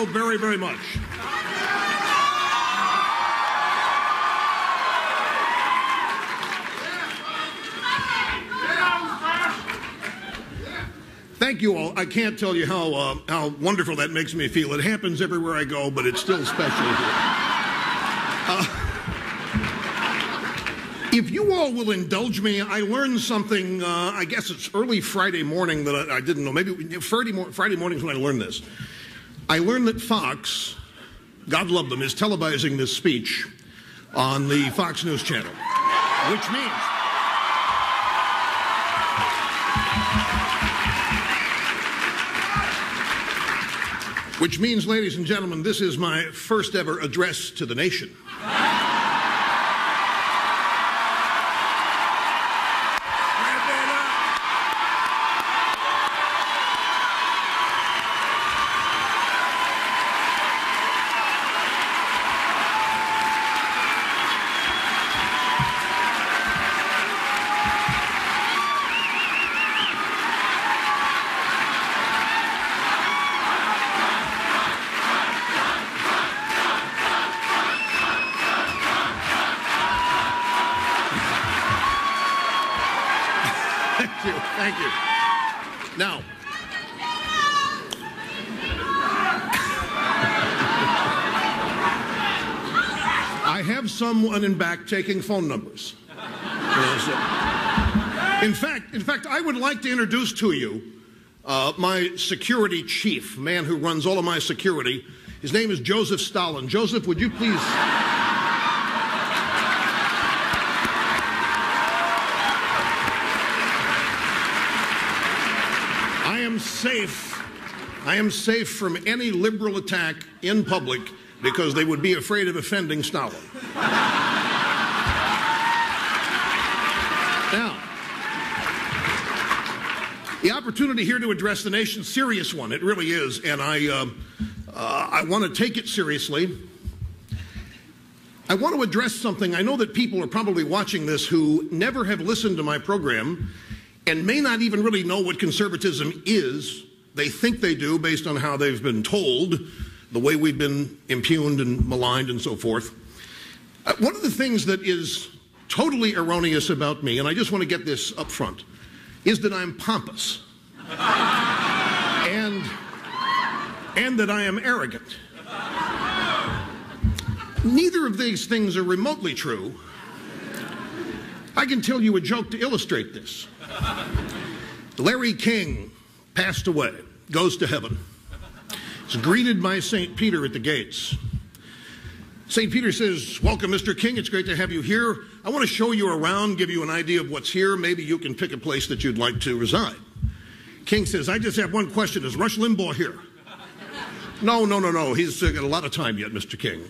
Very, very much. Thank you all. I can't tell you how wonderful that makes me feel. It happens everywhere I go, but it's still special here. If you all will indulge me, I learned something, I guess it's early Friday morning that I didn't know. Maybe Friday mornings when I learned this. I learned that Fox, God love them, is televising this speech on the Fox News channel, which means, ladies and gentlemen, this is my first ever address to the nation. Thank you. Now, I have someone in back taking phone numbers. In fact, I would like to introduce to you my security chief, man who runs all of my security. His name is Joseph Stalin. Joseph, would you please... I am safe from any liberal attack in public because they would be afraid of offending Stalin. Now, the opportunity here to address the nation, serious one, it really is, and I want to take it seriously. I want to address something. I know that people are probably watching this who never have listened to my program and may not even really know what conservatism is. They think they do based on how they've been told, the way we've been impugned and maligned and so forth. One of the things that is totally erroneous about me, and I just want to get this up front, is that I'm pompous and that I am arrogant. Neither of these things are remotely true. I can tell you a joke to illustrate this. Larry King passed away, goes to heaven. He's greeted by St. Peter at the gates. St. Peter says, "Welcome, Mr. King. It's great to have you here. I want to show you around, give you an idea of what's here. Maybe you can pick a place that you'd like to reside." King says, "I just have one question. Is Rush Limbaugh here?" No. He's got a lot of time yet, Mr. King.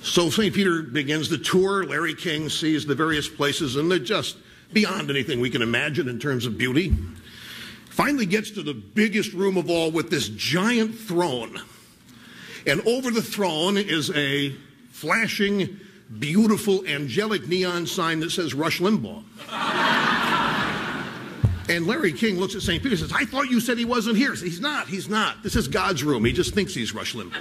So St. Peter begins the tour. Larry King sees the various places, and they're just beyond anything we can imagine in terms of beauty. Finally gets to the biggest room of all with this giant throne. And over the throne is a flashing, beautiful, angelic neon sign that says Rush Limbaugh. And Larry King looks at St. Peter and says, I thought you said he wasn't here. He's not. He's not. This is God's room. He just thinks he's Rush Limbaugh.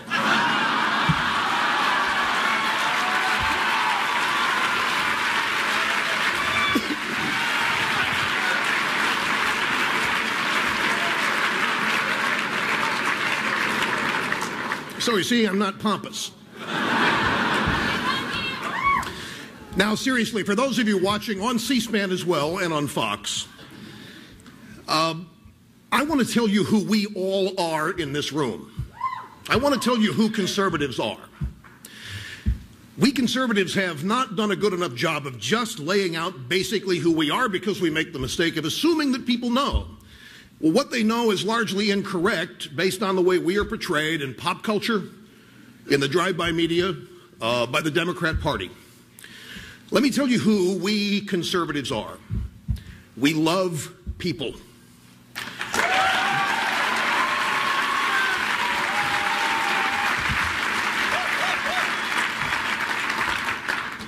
So you see, I'm not pompous. Now, seriously, for those of you watching on C-SPAN as well and on Fox, I want to tell you who we all are in this room. I want to tell you who conservatives are. We conservatives have not done a good enough job of just laying out basically who we are because we make the mistake of assuming that people know. Well, what they know is largely incorrect based on the way we are portrayed in pop culture, in the drive-by media, by the Democrat Party. Let me tell you who we conservatives are. We love people.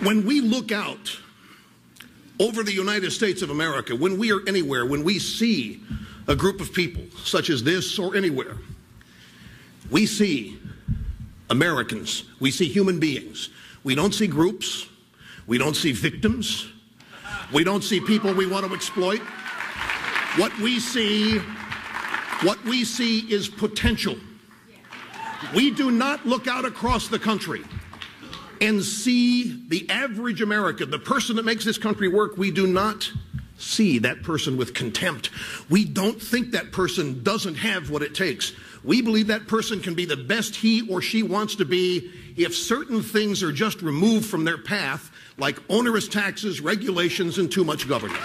When we look out over the United States of America, when we are anywhere, when we see a group of people, such as this or anywhere, we see Americans, we see human beings. We don't see groups, we don't see victims, we don't see people we want to exploit. What we see is potential. We do not look out across the country and see the average American, the person that makes this country work. We do not see that person with contempt. We don't think that person doesn't have what it takes. We believe that person can be the best he or she wants to be if certain things are just removed from their path, like onerous taxes, regulations, and too much government.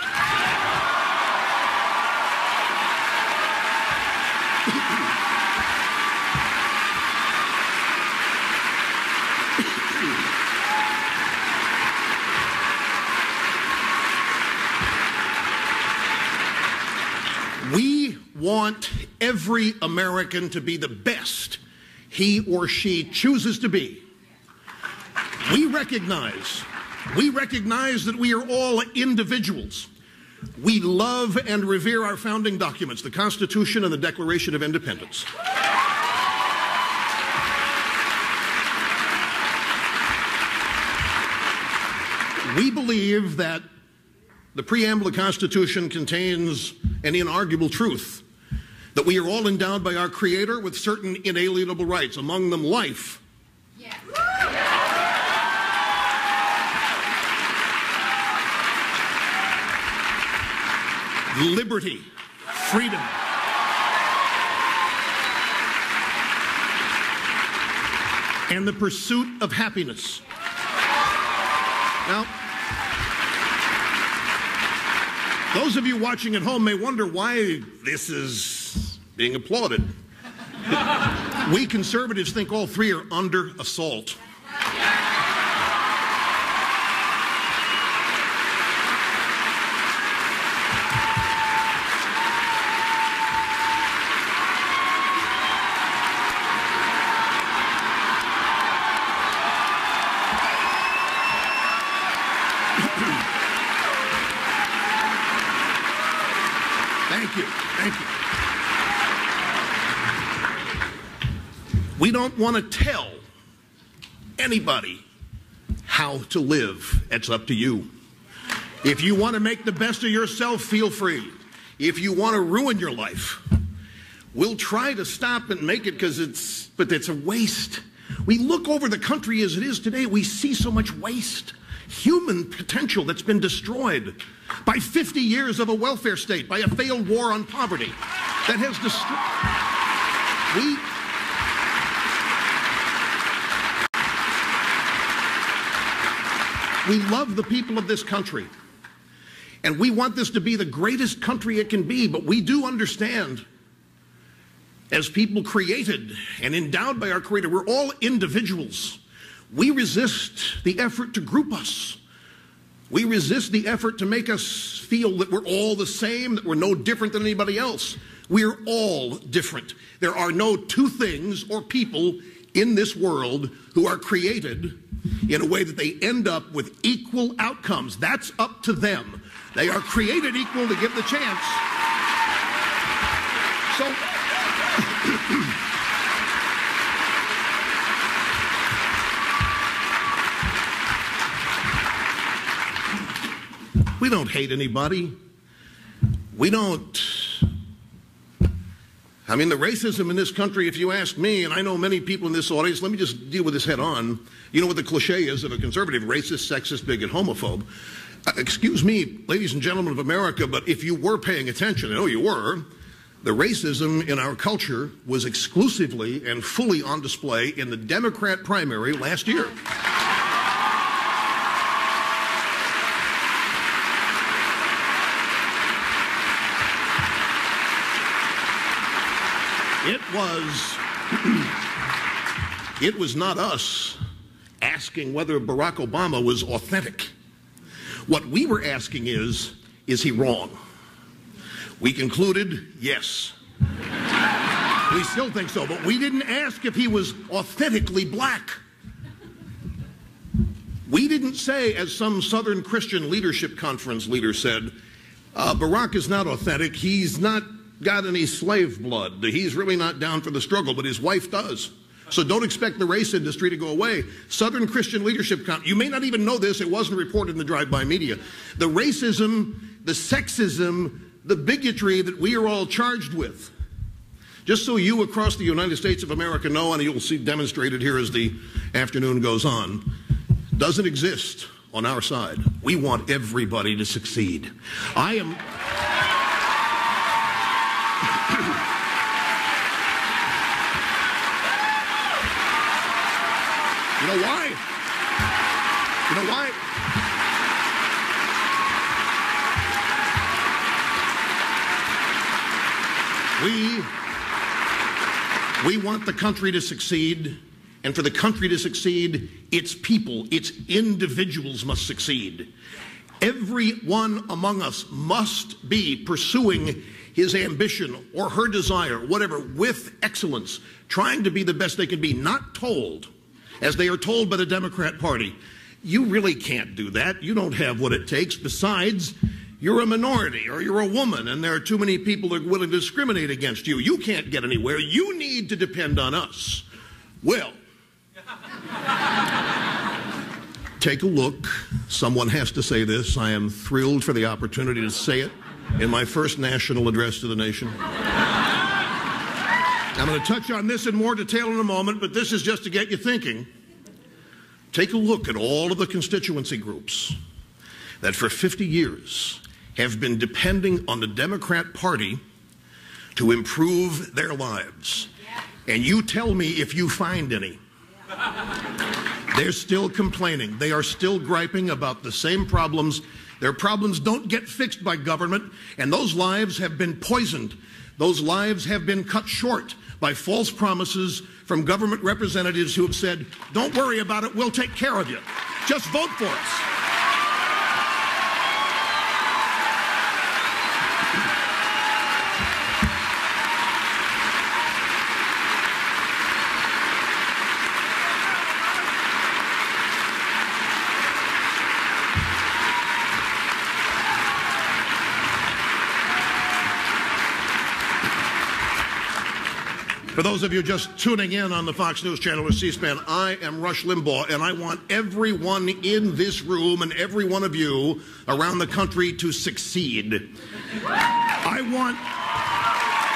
We want every American to be the best he or she chooses to be. We recognize that we are all individuals. We love and revere our founding documents, the Constitution and the Declaration of Independence. We believe that the preamble of the Constitution contains an inarguable truth, that we are all endowed by our Creator with certain inalienable rights, among them life. Yeah. Liberty, freedom, and the pursuit of happiness. Now, those of you watching at home may wonder why this is being applauded. We conservatives think all three are under assault. Thank you. We don't want to tell anybody how to live. It's up to you. If you want to make the best of yourself, feel free. If you want to ruin your life, we'll try to stop and make it but it's a waste. We look over the country as it is today, we see so much waste. Human potential that's been destroyed by 50 years of a welfare state, by a failed war on poverty that has destroyed. We love the people of this country, and we want this to be the greatest country it can be, but we do understand, as people created and endowed by our Creator, we're all individuals. We resist the effort to group us. We resist the effort to make us feel that we're all the same, that we're no different than anybody else. We're all different. There are no two things or people in this world who are created in a way that they end up with equal outcomes. That's up to them. They are created equal to give the chance. So, we don't hate anybody. We don't. I mean, the racism in this country, if you ask me, and I know many people in this audience, let me just deal with this head on. You know what the cliche is of a conservative: racist, sexist, bigot, homophobe. Excuse me, ladies and gentlemen of America, but if you were paying attention, I know you were, the racism in our culture was exclusively and fully on display in the Democrat primary last year. It was not us asking whether Barack Obama was authentic. What we were asking is he wrong? We concluded, yes. We still think so, but we didn't ask if he was authentically black. We didn't say, as some Southern Christian Leadership Conference leader said, Barack is not authentic, he's not got any slave blood, he's really not down for the struggle, but his wife does. So don't expect the race industry to go away. Southern Christian Leadership Conference, you may not even know this, it wasn't reported in the drive-by media. The racism, the sexism, the bigotry that we are all charged with, just so you across the United States of America know, and you'll see demonstrated here as the afternoon goes on, doesn't exist on our side. We want everybody to succeed. You know why? You know why? We want the country to succeed, and for the country to succeed, its people, its individuals must succeed. Everyone among us must be pursuing his ambition or her desire, whatever, with excellence, trying to be the best they can be, not told, as they are told by the Democrat Party, you really can't do that. You don't have what it takes. Besides, you're a minority or you're a woman and there are too many people that are willing to discriminate against you. You can't get anywhere. You need to depend on us. Well, take a look. Someone has to say this. I am thrilled for the opportunity to say it in my first national address to the nation. I'm going to touch on this in more detail in a moment, but this is just to get you thinking. Take a look at all of the constituency groups that for 50 years have been depending on the Democrat Party to improve their lives. And you tell me if you find any. They're still complaining. They are still griping about the same problems. Their problems don't get fixed by government, and those lives have been poisoned. Those lives have been cut short by false promises from government representatives who have said, don't worry about it, we'll take care of you. Just vote for us. For those of you just tuning in on the Fox News Channel or C-SPAN, I am Rush Limbaugh, and I want everyone in this room and every one of you around the country to succeed. I want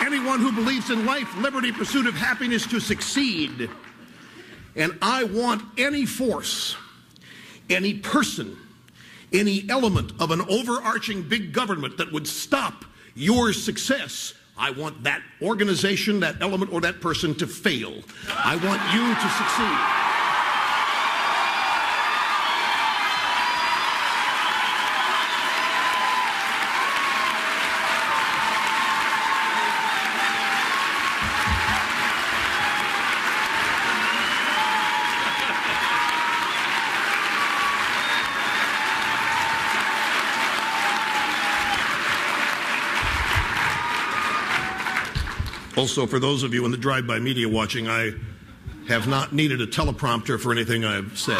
anyone who believes in life, liberty, pursuit of happiness to succeed. And I want any force, any person, any element of an overarching big government that would stop your success. I want that organization, that element, or that person to fail. I want you to succeed. Also, for those of you in the drive-by media watching, I have not needed a teleprompter for anything I've said.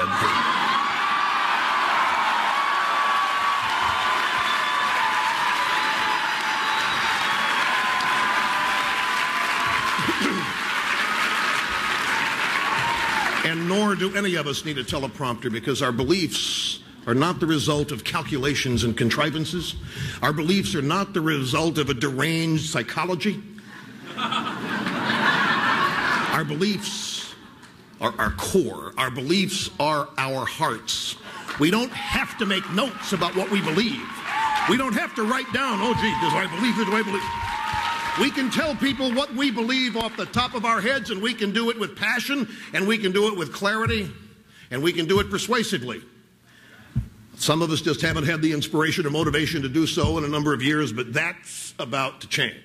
And nor do any of us need a teleprompter, because our beliefs are not the result of calculations and contrivances. Our beliefs are not the result of a deranged psychology. Our beliefs are our core. Our beliefs are our hearts. We don't have to make notes about what we believe. We don't have to write down, oh, gee, do I believe this, do I believe? We can tell people what we believe off the top of our heads, and we can do it with passion, and we can do it with clarity, and we can do it persuasively. Some of us just haven't had the inspiration or motivation to do so in a number of years, but that's about to change.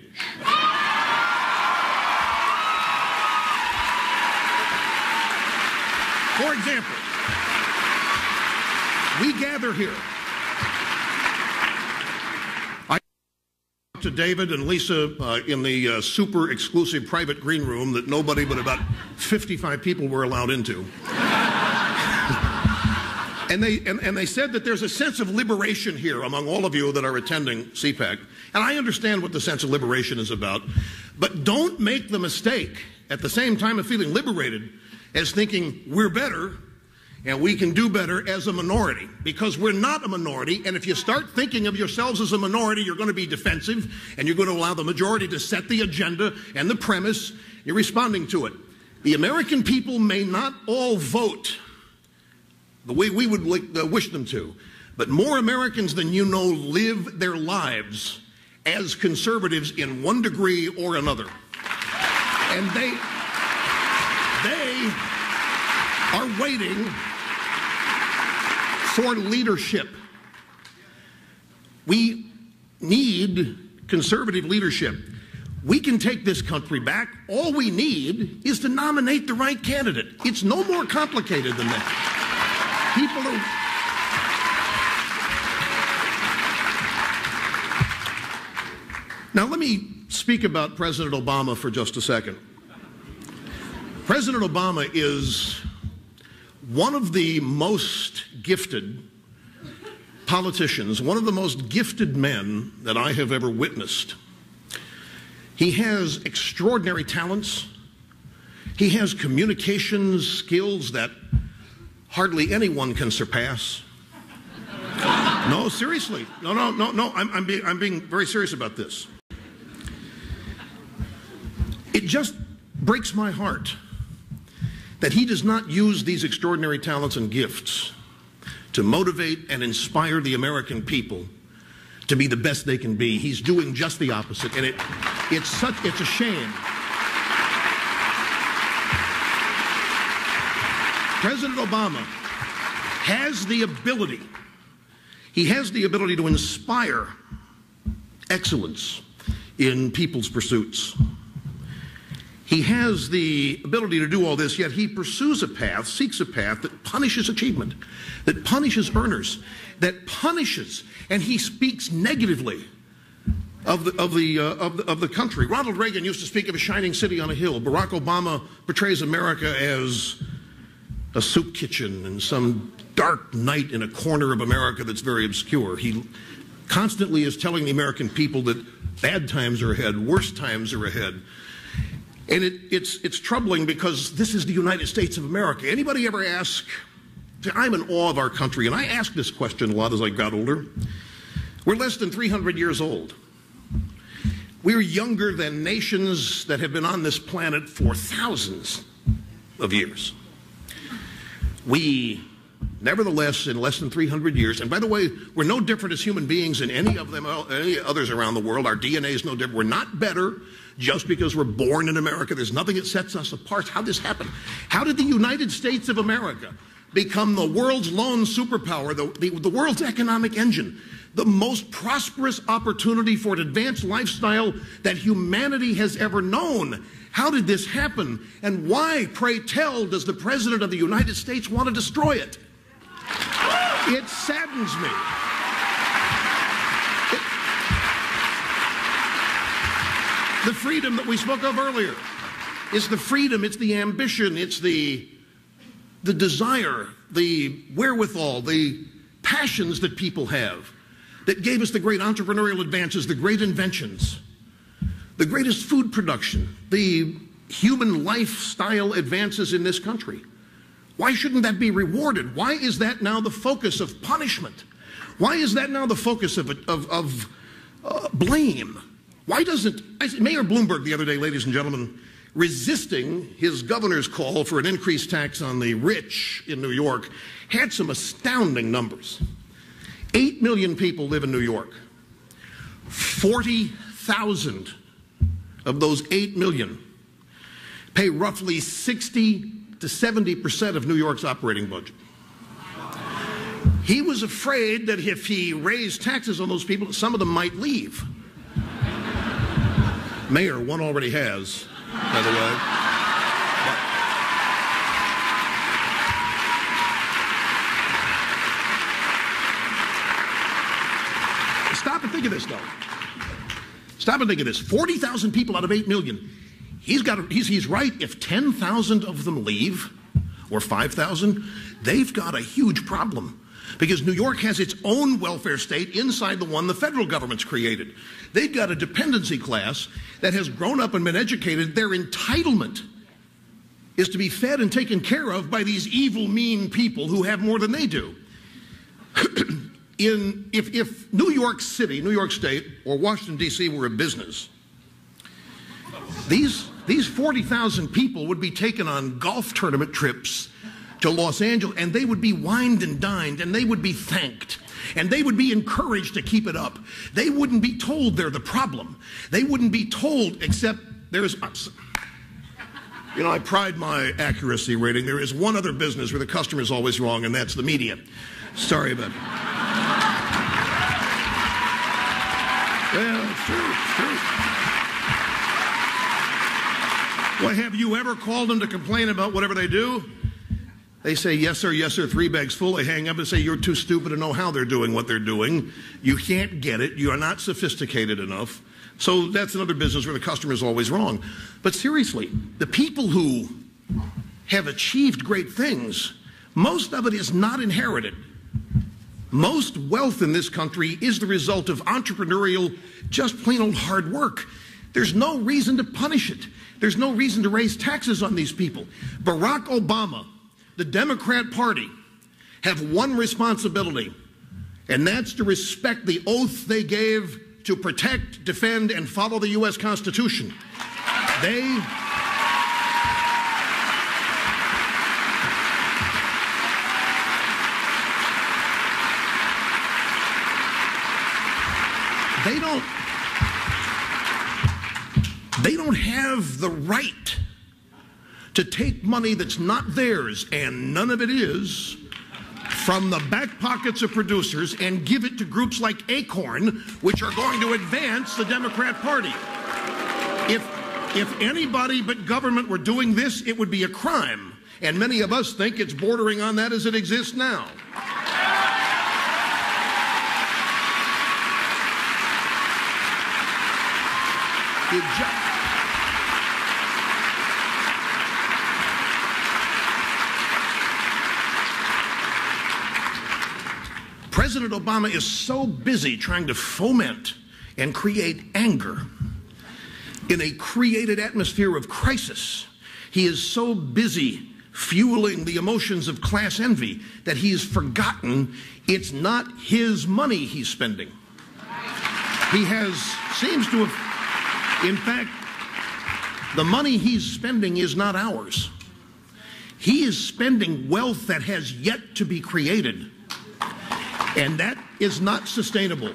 For example, we gather here. I talked to David and Lisa in the super exclusive private green room that nobody but about 55 people were allowed into. And they said that there's a sense of liberation here among all of you that are attending CPAC. And I understand what the sense of liberation is about. But don't make the mistake, at the same time of feeling liberated, as thinking we're better and we can do better as a minority. Because we're not a minority, and if you start thinking of yourselves as a minority, you're going to be defensive, and you're going to allow the majority to set the agenda and the premise. You're responding to it. The American people may not all vote the way we would wish them to, but more Americans than you know live their lives as conservatives in one degree or another. And they are waiting for leadership. We need conservative leadership. We can take this country back. All we need is to nominate the right candidate. It's no more complicated than that. People are... Now, let me speak about President Obama for just a second. President Obama is one of the most gifted politicians, one of the most gifted men that I have ever witnessed. He has extraordinary talents. He has communications skills that hardly anyone can surpass. No, seriously. No. I'm being very serious about this. It just breaks my heart that he does not use these extraordinary talents and gifts to motivate and inspire the American people to be the best they can be. He's doing just the opposite, and it's a shame. President Obama has the ability, to inspire excellence in people's pursuits. He has the ability to do all this, yet he pursues a path, seeks a path that punishes achievement, that punishes earners, that punishes, and he speaks negatively of the country. Ronald Reagan used to speak of a shining city on a hill. Barack Obama portrays America as a soup kitchen and some dark night in a corner of America that's very obscure. He constantly is telling the American people that bad times are ahead, worse times are ahead. And it's troubling, because this is the United States of America. Anybody ever ask, I'm in awe of our country, and I asked this question a lot as I got older. We're less than 300 years old. We're younger than nations that have been on this planet for thousands of years. We, nevertheless, in less than 300 years, and by the way, we're no different as human beings than any others around the world. Our DNA is no different. We're not better just because we're born in America. There's nothing that sets us apart. How did this happen? How did the United States of America become the world's lone superpower, the world's economic engine, the most prosperous opportunity for an advanced lifestyle that humanity has ever known? How did this happen? And why, pray tell, does the President of the United States want to destroy it? It saddens me. The freedom that we spoke of earlier. It's the freedom, it's the ambition, it's the desire, the wherewithal, the passions that people have that gave us the great entrepreneurial advances, the great inventions, the greatest food production, the human lifestyle advances in this country. Why shouldn't that be rewarded? Why is that now the focus of punishment? Why is that now the focus of blame? Why doesn't Mayor Bloomberg the other day, ladies and gentlemen, resisting his governor's call for an increased tax on the rich in New York, had some astounding numbers. 8 million people live in New York. 40,000 of those 8 million pay roughly 60 to 70% of New York's operating budget. He was afraid that if he raised taxes on those people, some of them might leave. Mayor, one already has, by the way. Stop and think of this, though. Stop and think of this. 40,000 people out of 8 million. He's right. If 10,000 of them leave, or 5,000, they've got a huge problem. Because New York has its own welfare state inside the one the federal government's created. They've got a dependency class that has grown up and been educated. Their entitlement is to be fed and taken care of by these evil, mean people who have more than they do. If New York City, New York State, or Washington, D.C. were a business, these 40,000 people would be taken on golf tournament trips to Los Angeles, and they would be wined and dined, and they would be thanked, and they would be encouraged to keep it up. They wouldn't be told they're the problem. They wouldn't be told, except there's, you know, I pride my accuracy rating. There is one other business where the customer is always wrong, and that's the media. Sorry about it. Well, it's true, it's true. Well, have you ever called them to complain about whatever they do? They say, yes, sir, 3 bags full. They hang up and say, you're too stupid to know how they're doing what they're doing. You can't get it. You are not sophisticated enough. So that's another business where the customer is always wrong. But seriously, the people who have achieved great things, most of it is not inherited. Most wealth in this country is the result of entrepreneurial, just plain old hard work. There's no reason to punish it. There's no reason to raise taxes on these people. Barack Obama, the Democrat Party, have one responsibility, and that's to respect the oath they gave to protect, defend, and follow the U.S. Constitution. They don't have the right to take money that's not theirs, and none of it is, from the back pockets of producers and give it to groups like Acorn, which are going to advance the Democrat Party. If anybody but government were doing this, it would be a crime. And many of us think it's bordering on that as it exists now. President Obama is so busy trying to foment and create anger in a created atmosphere of crisis. He is so busy fueling the emotions of class envy that he's forgotten it's not his money he's spending. He seems to have, in fact, the money he's spending is not ours. He is spending wealth that has yet to be created. And that is not sustainable.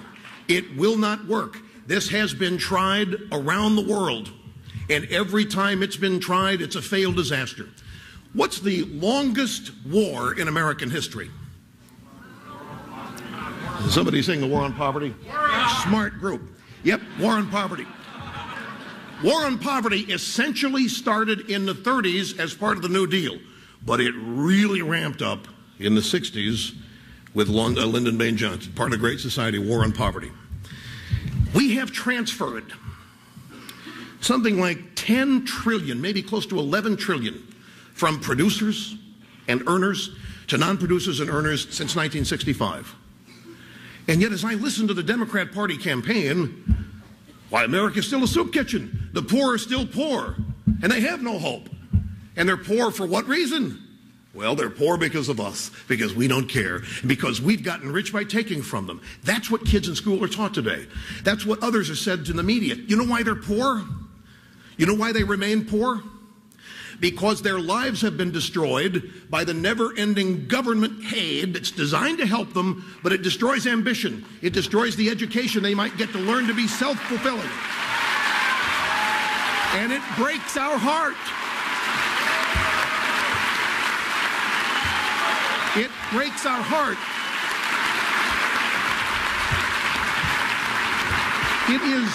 It will not work. This has been tried around the world, and every time it's been tried, it's a failed disaster. What's the longest war in American history? Is somebody saying the war on poverty? Smart group. Yep, war on poverty. War on poverty essentially started in the 30s as part of the New Deal, but it really ramped up in the 60s with Lyndon Baines Johnson, part of the Great Society, War on Poverty. We have transferred something like 10 trillion, maybe close to 11 trillion, from producers and earners to non-producers and earners since 1965. And yet, as I listen to the Democrat Party campaign, why, America's still a soup kitchen. The poor are still poor, and they have no hope. And they're poor for what reason? Well, they're poor because of us, because we don't care, and because we've gotten rich by taking from them. That's what kids in school are taught today. That's what others are said to the media. You know why they're poor? You know why they remain poor? Because their lives have been destroyed by the never-ending government aid that's designed to help them, but it destroys ambition. It destroys the education they might get to learn to be self-fulfilling. And it breaks our heart. It breaks our heart. It is,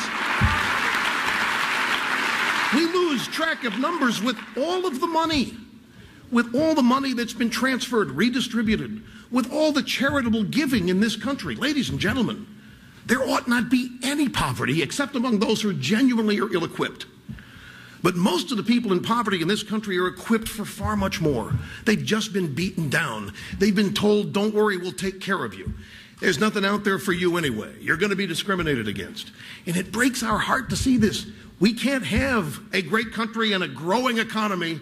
we lose track of numbers with all of the money, that's been transferred, redistributed, with all the charitable giving in this country. Ladies and gentlemen, there ought not be any poverty except among those who are genuinely or ill-equipped. But most of the people in poverty in this country are equipped for far much more. They've just been beaten down. They've been told, don't worry, we'll take care of you. There's nothing out there for you anyway. You're going to be discriminated against. And it breaks our heart to see this. We can't have a great country and a growing economy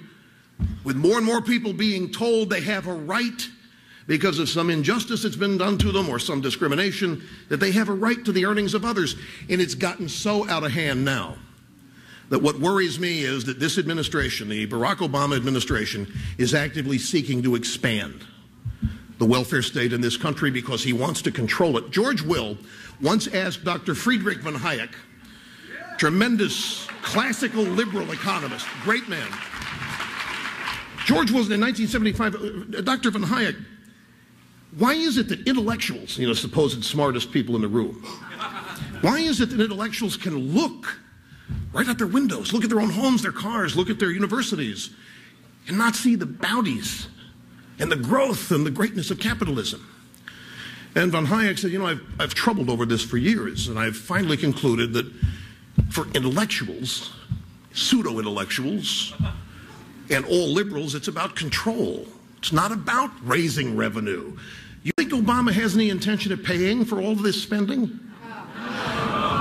with more and more people being told they have a right because of some injustice that's been done to them or some discrimination, that they have a right to the earnings of others. And it's gotten so out of hand now that what worries me is that this administration, the Barack Obama administration, is actively seeking to expand the welfare state in this country because he wants to control it. George Will once asked Dr. Friedrich von Hayek, tremendous classical liberal economist, great man. George Will, in 1975, Dr. von Hayek, why is it that intellectuals, supposed smartest people in the room, why is it that intellectuals can look right out their windows, look at their own homes, their cars, look at their universities, and not see the bounties and the growth and the greatness of capitalism? And von Hayek said, I've troubled over this for years, and I've finally concluded that for intellectuals, pseudo-intellectuals, and all liberals, it's about control. It's not about raising revenue. You think Obama has any intention of paying for all of this spending?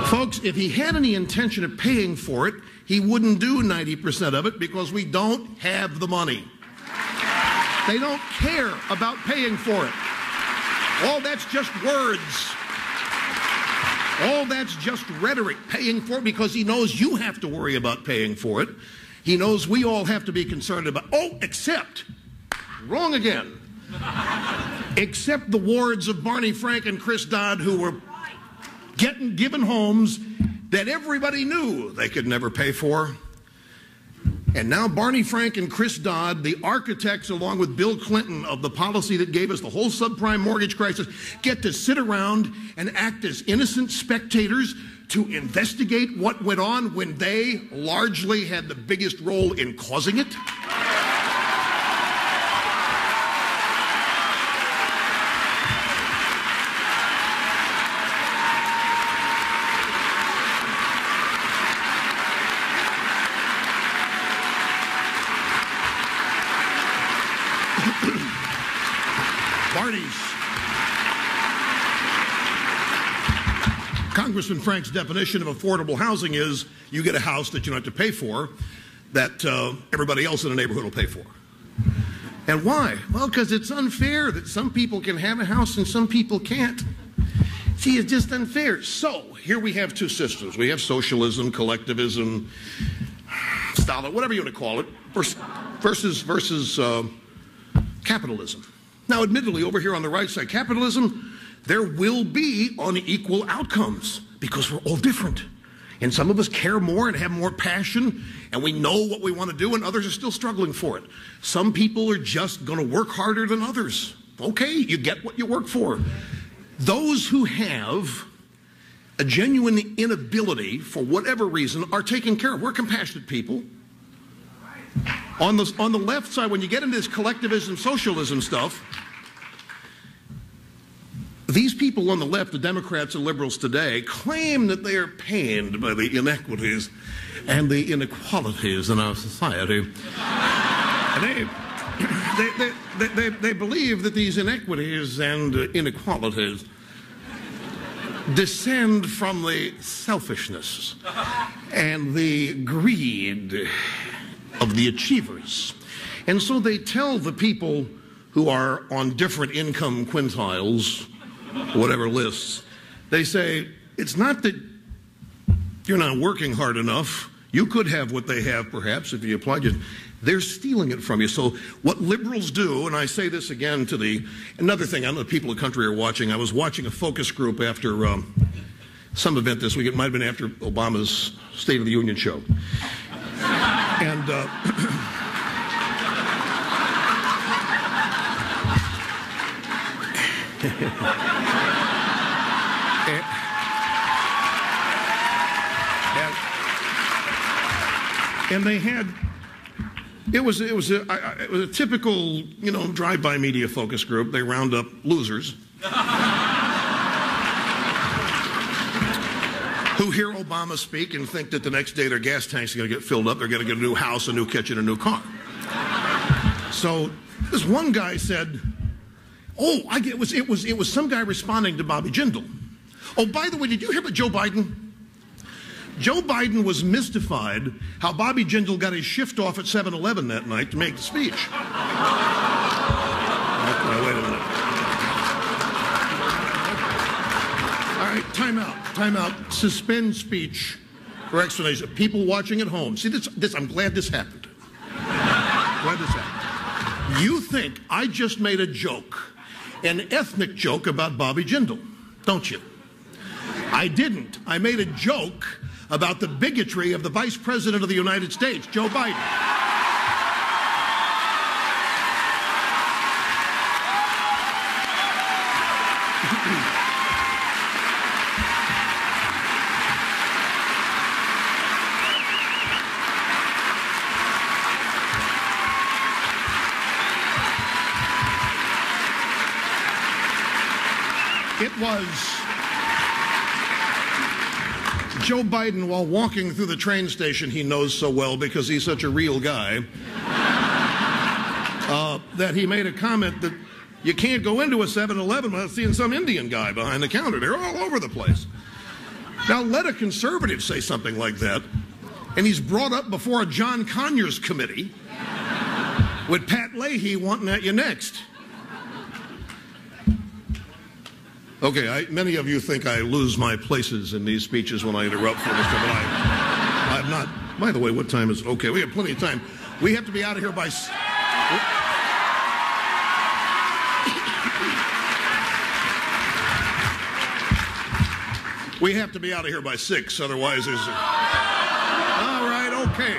Folks, if he had any intention of paying for it, he wouldn't do 90% of it because we don't have the money. They don't care about paying for it. All that's just words. All that's just rhetoric, paying for it, because he knows you have to worry about paying for it. He knows we all have to be concerned about, except, wrong again, except the wards of Barney Frank and Chris Dodd, who were given homes that everybody knew they could never pay for. And now Barney Frank and Chris Dodd, the architects along with Bill Clinton of the policy that gave us the whole subprime mortgage crisis, get to sit around and act as innocent spectators to investigate what went on when they largely had the biggest role in causing it. Congressman Frank's definition of affordable housing is you get a house that you don't have to pay for, that everybody else in the neighborhood will pay for. And why? Well, because it's unfair that some people can have a house and some people can't. See, it's just unfair. So here we have two systems. We have socialism, collectivism, Stalin, whatever you want to call it, versus capitalism. Now, admittedly, over here on the right side, capitalism, there will be unequal outcomes because we're all different. And some of us care more and have more passion, and we know what we want to do, and others are still struggling for it. Some people are just going to work harder than others. Okay, you get what you work for. Those who have a genuine inability, for whatever reason, are taken care of. We're compassionate people. On the left side, when you get into this collectivism, socialism stuff, These people on the left, the Democrats and liberals today, claim that they are pained by the inequities and the inequalities in our society. They believe that these inequities and inequalities descend from the selfishness and the greed of the achievers. And so they tell the people who are on different income quintiles, whatever lists, they say, it's not that you're not working hard enough. You could have what they have, perhaps, if you applied it. They're stealing it from you. So what liberals do, and I say this again to another thing, I know the people in the country are watching. I was watching a focus group after some event this week. It might have been after Obama's State of the Union show. And and they had, it was a typical, drive-by media focus group. They round up losers who hear Obama speak and think that the next day their gas tanks are going to get filled up. They're going to get a new house, a new kitchen, a new car. So this one guy said, "Oh, it was some guy responding to Bobby Jindal. Oh, by the way, did you hear about Joe Biden? Joe Biden was mystified how Bobby Jindal got his shift off at 7-Eleven that night to make the speech." Okay, wait a minute. All right, time out. Suspend speech for explanation. People watching at home. See, I'm glad this happened. You think I just made a joke, an ethnic joke about Bobby Jindal, don't you? I didn't. I made a joke about the bigotry of the Vice President of the United States, Joe Biden. It was Joe Biden, while walking through the train station he knows so well because he's such a real guy, that he made a comment that you can't go into a 7-Eleven without seeing some Indian guy behind the counter. They're all over the place. Now, let a conservative say something like that, and he's brought up before a John Conyers committee with Pat Leahy wanting at you next. Okay, many of you think I lose my places in these speeches when I interrupt for this, but I'm not. By the way, what time is it? Okay, we have plenty of time. We have to be out of here by... We have to be out of here by 6, otherwise there's... All right, okay.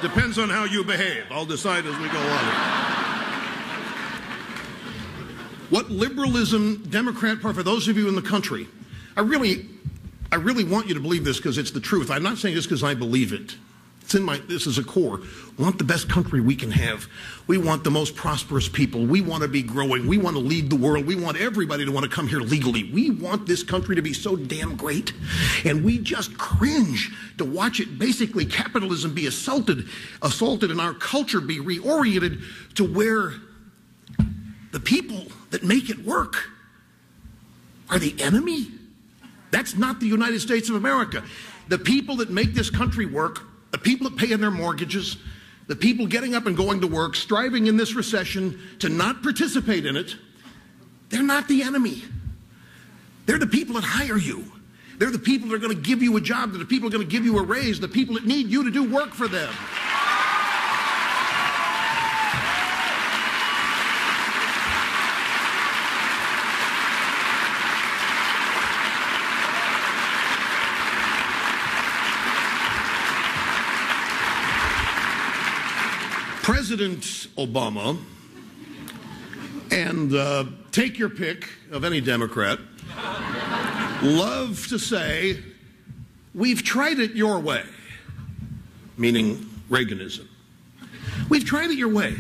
Depends on how you behave. I'll decide as we go on. What liberalism, Democrat Party, for those of you in the country, I really want you to believe this because it's the truth. I'm not saying this because I believe it. This is a core. We want the best country we can have. We want the most prosperous people. We want to be growing. We want to lead the world. We want everybody to want to come here legally. We want this country to be so damn great. And we just cringe to watch it, basically capitalism be assaulted and our culture be reoriented to where the people that make it work are the enemy. That's not the United States of America. The people that make this country work, the people that pay in their mortgages, the people getting up and going to work, striving in this recession to not participate in it, they're not the enemy. They're the people that hire you. They're the people that are going to give you a job. They're the people that are going to give you a raise, the people that need you to do work for them. President Obama, and take your pick of any Democrat, love to say, we've tried it your way, meaning Reaganism. We've tried it your way.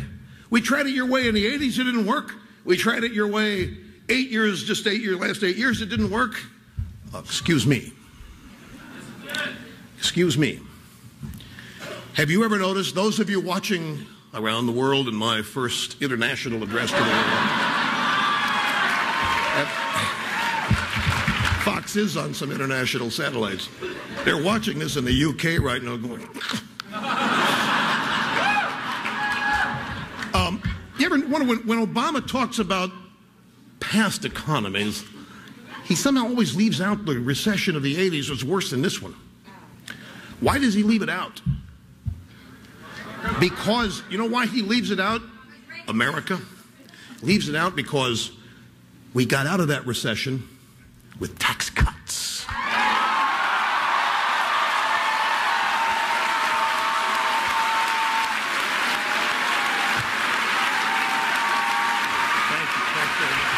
We tried it your way in the 80s, it didn't work. We tried it your way last 8 years, it didn't work. Excuse me. Excuse me. Have you ever noticed, those of you watching around the world in my first international address to the world, Fox is on some international satellites. They're watching this in the UK right now going, you ever wonder when Obama talks about past economies, he somehow always leaves out the recession of the 80s was worse than this one. Why does he leave it out? Because, you know why he leaves it out? America leaves it out because we got out of that recession with tax cuts. Thank you. Thank you very much.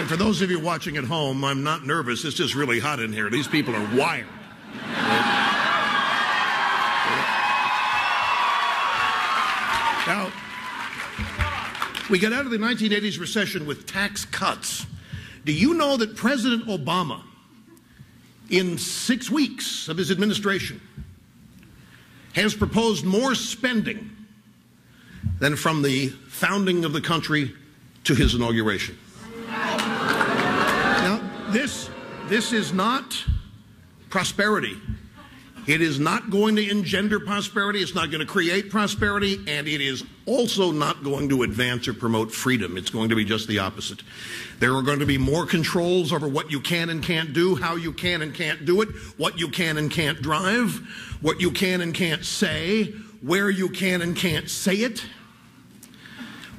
For those of you watching at home, I'm not nervous. It's just really hot in here. These people are wired. Now, we got out of the 1980s recession with tax cuts. Do you know that President Obama, in 6 weeks of his administration, has proposed more spending than from the founding of the country to his inauguration? This is not prosperity. It is not going to engender prosperity. It's not going to create prosperity. And it is also not going to advance or promote freedom. It's going to be just the opposite. There are going to be more controls over what you can and can't do, how you can and can't do it, what you can and can't drive, what you can and can't say, where you can and can't say it.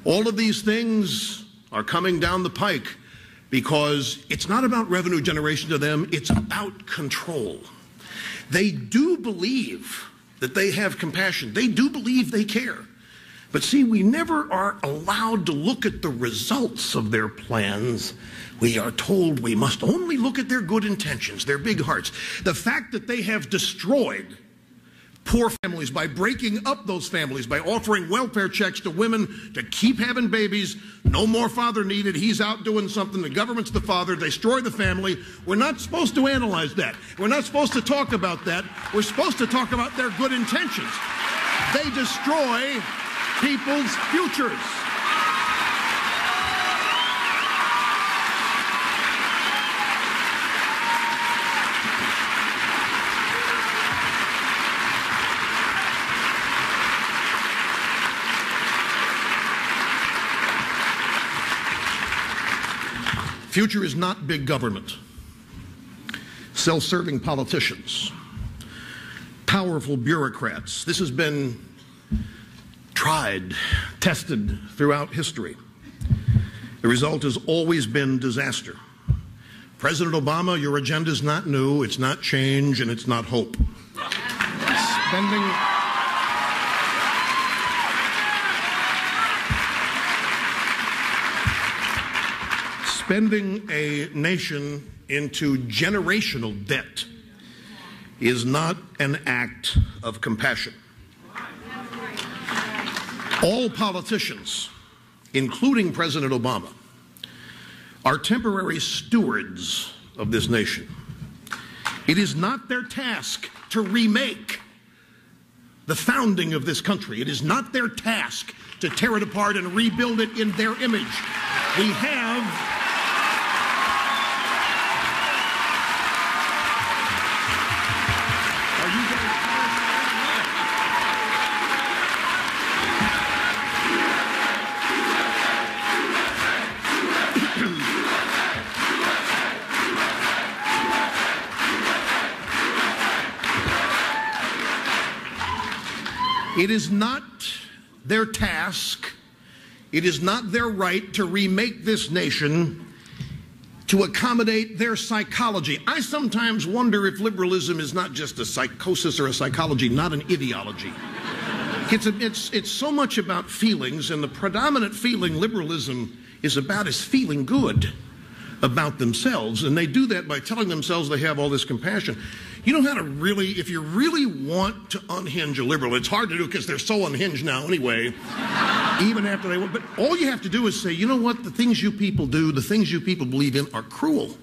All of these things are coming down the pike, because it's not about revenue generation to them, it's about control. They do believe that they have compassion. They do believe they care. But see, we never are allowed to look at the results of their plans. We are told we must only look at their good intentions, their big hearts. The fact that they have destroyed poor families by breaking up those families, by offering welfare checks to women to keep having babies, no more father needed, he's out doing something, the government's the father, destroy the family. We're not supposed to analyze that. We're not supposed to talk about that. We're supposed to talk about their good intentions. They destroy people's futures. Future is not big government, self-serving politicians, powerful bureaucrats. This has been tried, tested throughout history. The result has always been disaster. President Obama, your agenda is not new, it's not change, and it's not hope. Spending a nation into generational debt is not an act of compassion. All politicians, including President Obama, are temporary stewards of this nation. It is not their task to remake the founding of this country. It is not their task to tear it apart and rebuild it in their image. We have It is not their task, it is not their right to remake this nation to accommodate their psychology. I sometimes wonder if liberalism is not just a psychosis or a psychology, not an ideology. It's so much about feelings, and the predominant feeling liberalism is about is feeling good about themselves, and they do that by telling themselves they have all this compassion. You know how to really, if you really want to unhinge a liberal, it's hard to do because they're so unhinged now anyway, even after they, but all you have to do is say, you know what, the things you people do, the things you people believe in are cruel.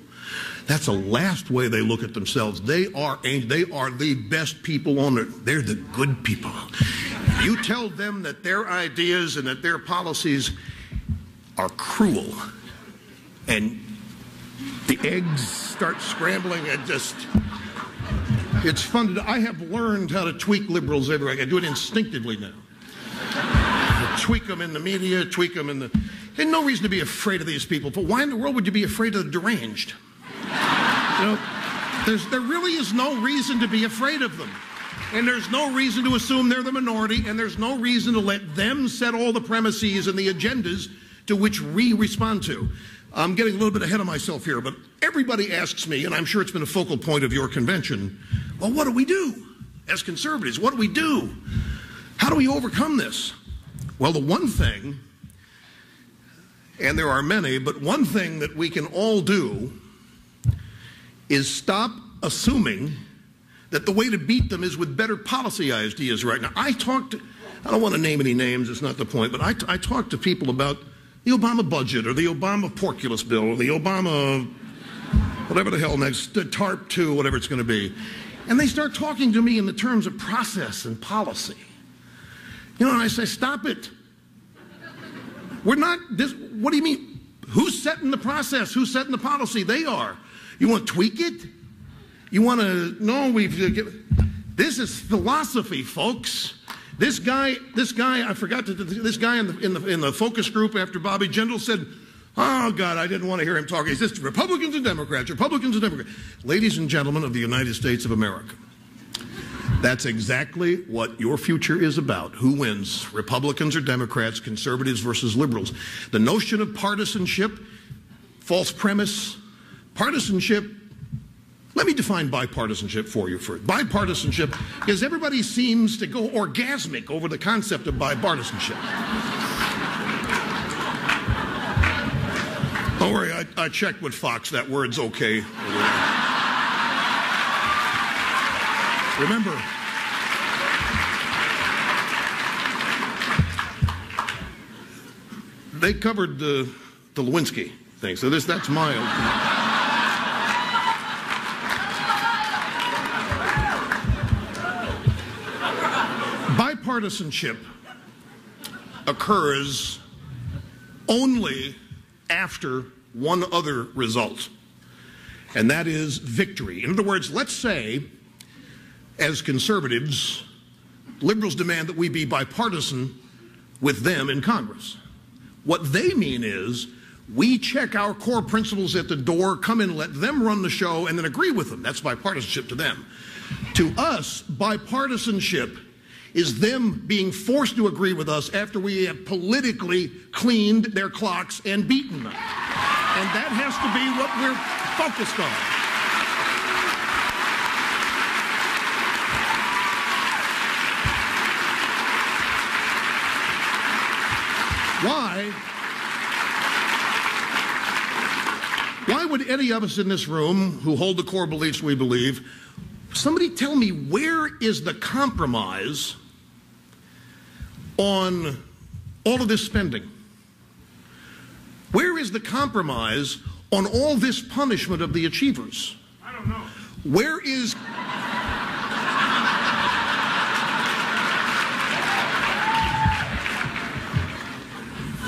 That's the last way they look at themselves. They are the best people on earth. They're the good people. You tell them that their ideas and that their policies are cruel, and the eggs start scrambling, and just, it's fun to do. I have learned how to tweak liberals everywhere. I do it instinctively now. I tweak them in the media, tweak them in the... There's no reason to be afraid of these people. But why in the world would you be afraid of the deranged? You know, there really is no reason to be afraid of them. And there's no reason to assume they're the minority, and there's no reason to let them set all the premises and the agendas to which we respond to. I'm getting a little bit ahead of myself here, but everybody asks me, and I'm sure it's been a focal point of your convention, well, what do we do as conservatives? What do we do? How do we overcome this? Well, the one thing, and there are many, but one thing that we can all do is stop assuming that the way to beat them is with better policy ideas right now. I don't want to name any names, it's not the point, but I talk to people about the Obama budget, or the Obama porculus bill, or the Obama, whatever the hell next, the TARP 2, whatever it's going to be. And they start talking to me in the terms of process and policy. You know, and I say, stop it. We're not, what do you mean? Who's setting the process? Who's setting the policy? They are. You want to tweak it? You want to, no, this is philosophy, folks. This guy, I forgot to, this guy in the focus group after Bobby Jindal said, oh, God, I didn't want to hear him talk. He says, Republicans and Democrats, Republicans and Democrats. Ladies and gentlemen of the United States of America, that's exactly what your future is about. Who wins? Republicans or Democrats, conservatives versus liberals. The notion of partisanship, false premise. Partisanship, let me define bipartisanship for you first. Bipartisanship, because everybody seems to go orgasmic over the concept of bipartisanship. Don't worry, I checked with Fox. That word's okay. Remember, they covered the Lewinsky thing, so that's my opinion. Bipartisanship occurs only after one other result, and that is victory. In other words, let's say, as conservatives, liberals demand that we be bipartisan with them in Congress. What they mean is we check our core principles at the door, come in, let them run the show, and then agree with them. That's bipartisanship to them. To us, bipartisanship is them being forced to agree with us after we have politically cleaned their clocks and beaten them. And that has to be what we're focused on. Why would any of us in this room who hold the core beliefs we believe, somebody tell me, where is the compromise on all of this spending? Where is the compromise on all this punishment of the achievers? I don't know. Where is...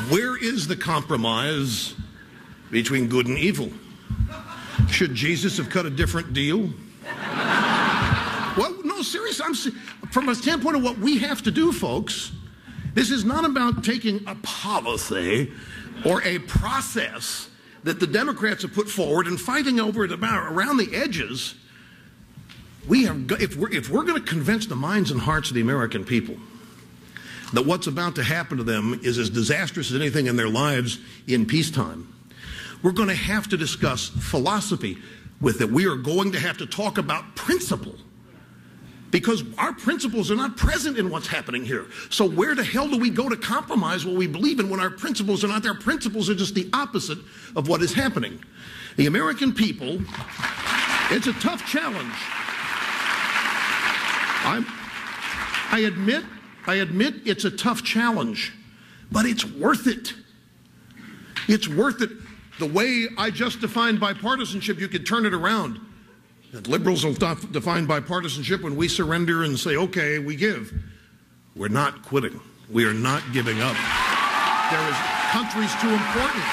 Where is the compromise between good and evil? Should Jesus have cut a different deal? Well, no, seriously, from a standpoint of what we have to do, folks, this is not about taking a policy or a process that the Democrats have put forward and fighting over it around the edges. If we're going to convince the minds and hearts of the American people that what's about to happen to them is as disastrous as anything in their lives in peacetime, we're going to have to discuss philosophy with it. We are going to have to talk about principle. because our principles are not present in what's happening here. So where the hell do we go to compromise what we believe in when our principles are not there? Principles are just the opposite of what is happening. The American people, it's a tough challenge. I admit it's a tough challenge, but it's worth it. It's worth it. The way I just defined bipartisanship, you could turn it around. And liberals will define bipartisanship when we surrender and say, okay, we give. We're not quitting. We are not giving up. There is country's too important.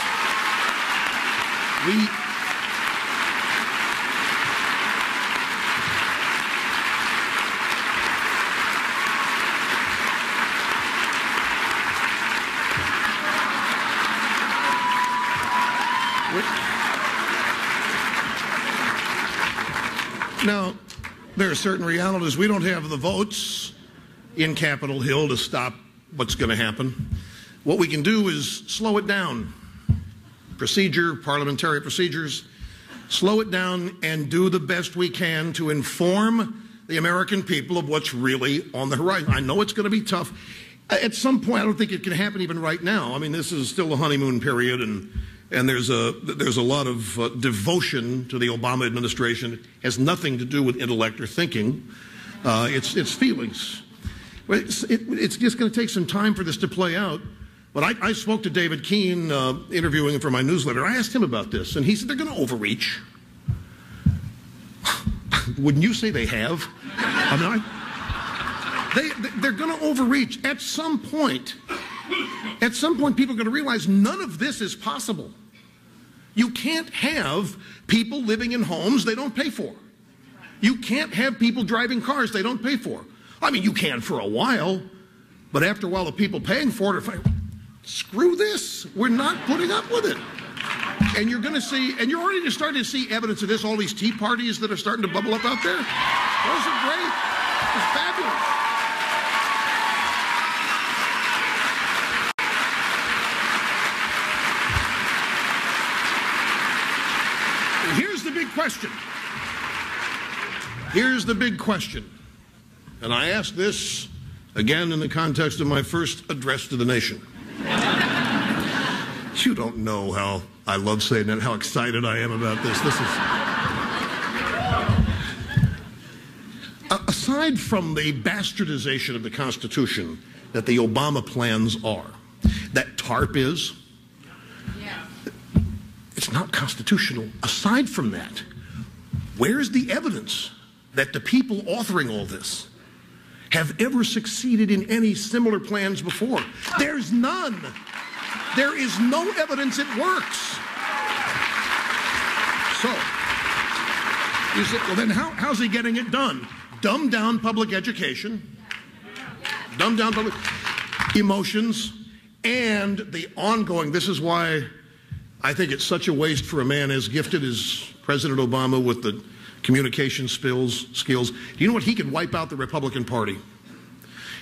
Now, there are certain realities. We don't have the votes in Capitol Hill to stop what's going to happen. What we can do is slow it down. Parliamentary procedures, slow it down and do the best we can to inform the American people of what's really on the horizon. I know it's going to be tough. At some point, I don't think it can happen even right now. I mean, this is still a honeymoon period, and there's a lot of devotion to the Obama administration. It has nothing to do with intellect or thinking. It's feelings. It's just going to take some time for this to play out. But I spoke to David Keene, interviewing him for my newsletter. I asked him about this, and he said they're going to overreach. Wouldn't you say they have? I mean, they're going to overreach. At some point, people are going to realize none of this is possible. You can't have people living in homes they don't pay for. You can't have people driving cars they don't pay for. I mean, you can for a while, but after a while, the people paying for it are like, screw this. We're not putting up with it. And you're going to see, and you're already starting to see evidence of this, all these tea parties that are starting to bubble up out there. Those are great. It's fabulous. Here's the big question. Here's the big question. And I ask this again in the context of my first address to the nation. You don't know how I love saying that, how excited I am about this. Aside from the bastardization of the Constitution that the Obama plans are, that TARP is, it's not constitutional. Aside from that, where's the evidence that the people authoring all this have ever succeeded in any similar plans before? There's none. There is no evidence it works. So, you say, well then how's he getting it done? Dumb down public education, dumb down public emotions, and the ongoing, this is why I think it's such a waste for a man as gifted as President Obama with the communication skills. Do you know what? He could wipe out the Republican Party.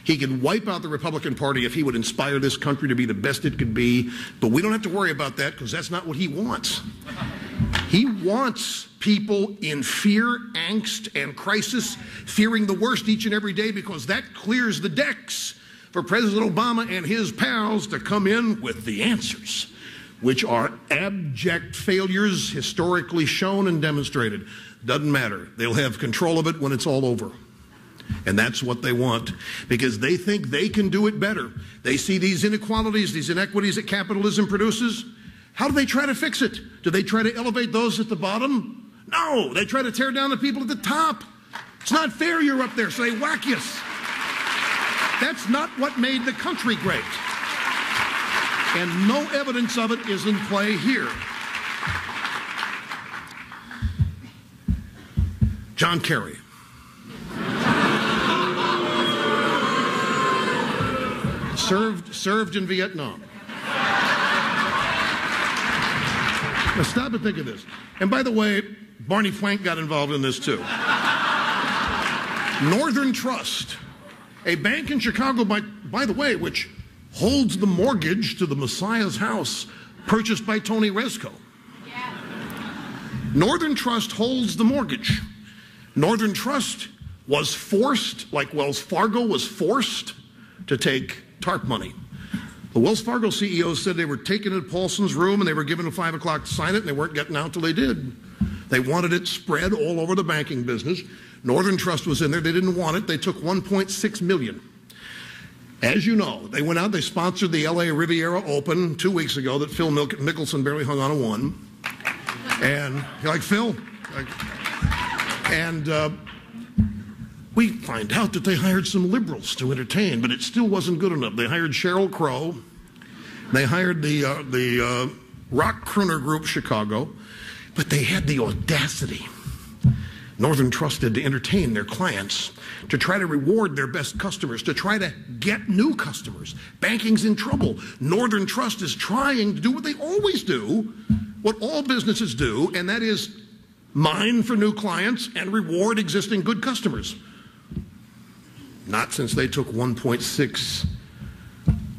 He could wipe out the Republican Party if he would inspire this country to be the best it could be. But we don't have to worry about that because that's not what he wants. He wants people in fear, angst, and crisis, fearing the worst each and every day because that clears the decks for President Obama and his pals to come in with the answers, which are abject failures historically shown and demonstrated. Doesn't matter. They'll have control of it when it's all over. And that's what they want because they think they can do it better. They see these inequalities, these inequities that capitalism produces. How do they try to fix it? Do they try to elevate those at the bottom? No, they try to tear down the people at the top. It's not fair you're up there, so they whack you. That's not what made the country great. And no evidence of it is in play here. John Kerry. Served in Vietnam. Now stop and think of this. And by the way, Barney Frank got involved in this too. Northern Trust, a bank in Chicago, by the way, which holds the mortgage to the Messiah's house purchased by Tony Rezko. Northern Trust holds the mortgage. Northern Trust was forced, like Wells Fargo was forced to take TARP money. The Wells Fargo CEO said they were taking it to Paulson's room and they were given at 5 o'clock to sign it and they weren't getting out till they did. They wanted it spread all over the banking business. Northern Trust was in there. They didn't want it. They took $1.6 million. As you know, they went out, they sponsored the LA Riviera Open 2 weeks ago that Phil Mickelson barely hung on a one. And you're like, Phil? We find out that they hired some liberals to entertain, but it still wasn't good enough. They hired Sheryl Crow. They hired the rock crooner group Chicago, but they had the audacity, Northern Trust did, to entertain their clients, to try to reward their best customers, to try to get new customers. Banking's in trouble. Northern Trust is trying to do what they always do, what all businesses do, and that is mine for new clients and reward existing good customers. Not since they took $1.6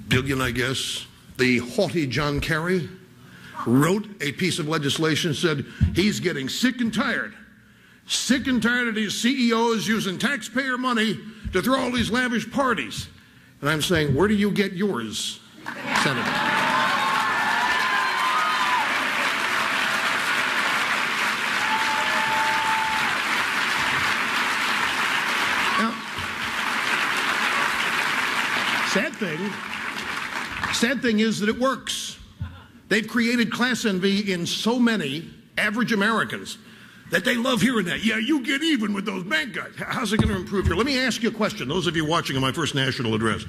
billion, I guess. The haughty John Kerry wrote a piece of legislation, said he's getting sick and tired of these CEOs using taxpayer money to throw all these lavish parties. And I'm saying, where do you get yours, Senator? Now, sad thing is that it works. They've created class envy in so many average Americans that they love hearing that. Yeah, you get even with those bank guys. How's it going to improve here? Let me ask you a question, those of you watching on my first national address.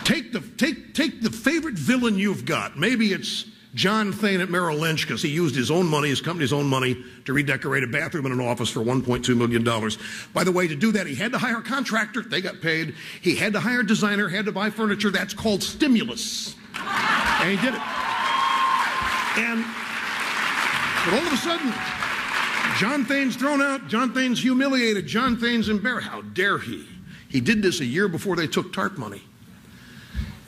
Take the favorite villain you've got. Maybe it's John Thane at Merrill Lynch because he used his own money, his company's own money, to redecorate a bathroom in an office for $1.2 million. By the way, to do that, he had to hire a contractor. They got paid. He had to hire a designer, had to buy furniture. That's called stimulus. And he did it. But all of a sudden, John Thane's thrown out. John Thane's humiliated. John Thane's embarrassed. How dare he? He did this a year before they took TARP money.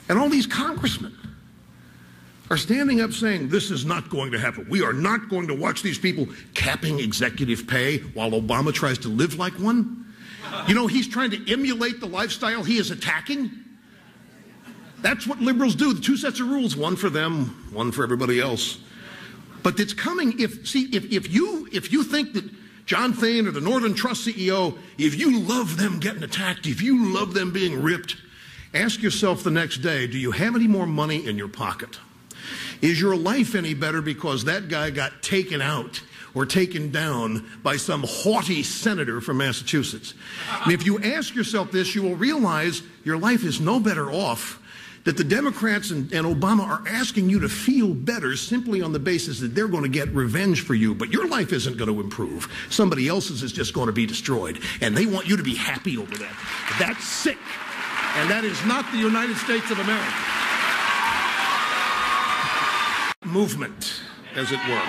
And all these congressmen are standing up saying, this is not going to happen. We are not going to watch these people capping executive pay while Obama tries to live like one. You know, he's trying to emulate the lifestyle he is attacking. That's what liberals do. The two sets of rules, one for them, one for everybody else. But it's coming. If you think that John Thane or the Northern Trust CEO, if you love them getting attacked, if you love them being ripped, ask yourself the next day, do you have any more money in your pocket? Is your life any better because that guy got taken out or taken down by some haughty senator from Massachusetts? And if you ask yourself this, you will realize your life is no better off, that the Democrats and Obama are asking you to feel better simply on the basis that they're going to get revenge for you. But your life isn't going to improve. Somebody else's is just going to be destroyed. And they want you to be happy over that. That's sick. And that is not the United States of America. Movement, as it were.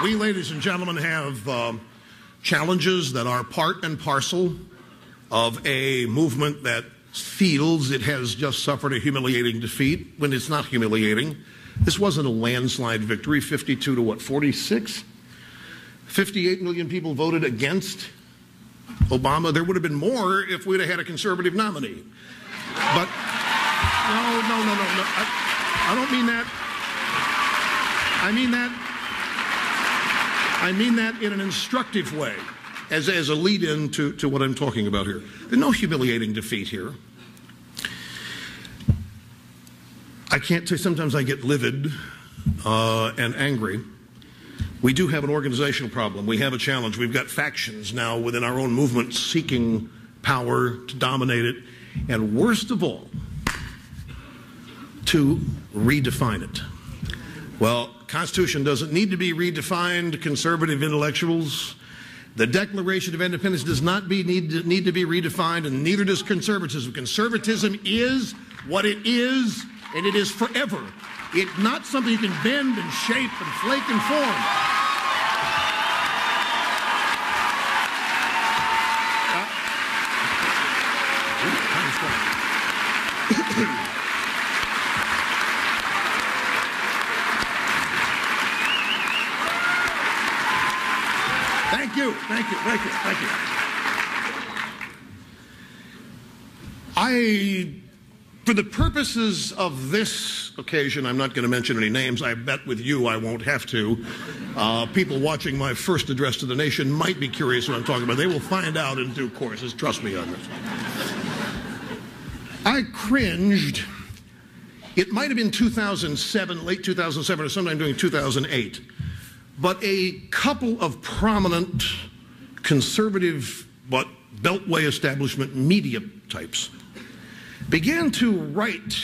We, ladies and gentlemen, have challenges that are part and parcel of a movement that feels it has just suffered a humiliating defeat when it's not humiliating. This wasn't a landslide victory, 52 to what, 46? 58 million people voted against Obama. There would have been more if we'd have had a conservative nominee. But no. I don't mean that. I mean that in an instructive way, as a lead-in to what I'm talking about here. There's no humiliating defeat here. I can't tell you, sometimes I get livid and angry. We do have an organizational problem. We have a challenge. We've got factions now within our own movement seeking power to dominate it, and worst of all, to redefine it. Well, the Constitution doesn't need to be redefined, conservative intellectuals. The Declaration of Independence does not need to be redefined, and neither does conservatism. Conservatism is what it is, and it is forever. It's not something you can bend and shape and flake and form. Thank you. Thank you. Thank you. For the purposes of this occasion, I'm not going to mention any names. I bet with you I won't have to. People watching my first address to the nation might be curious what I'm talking about. They will find out in due course. Just trust me on this. I cringed. It might have been 2007, late 2007, or sometime during 2008. But a couple of prominent conservative, but Beltway establishment media types began to write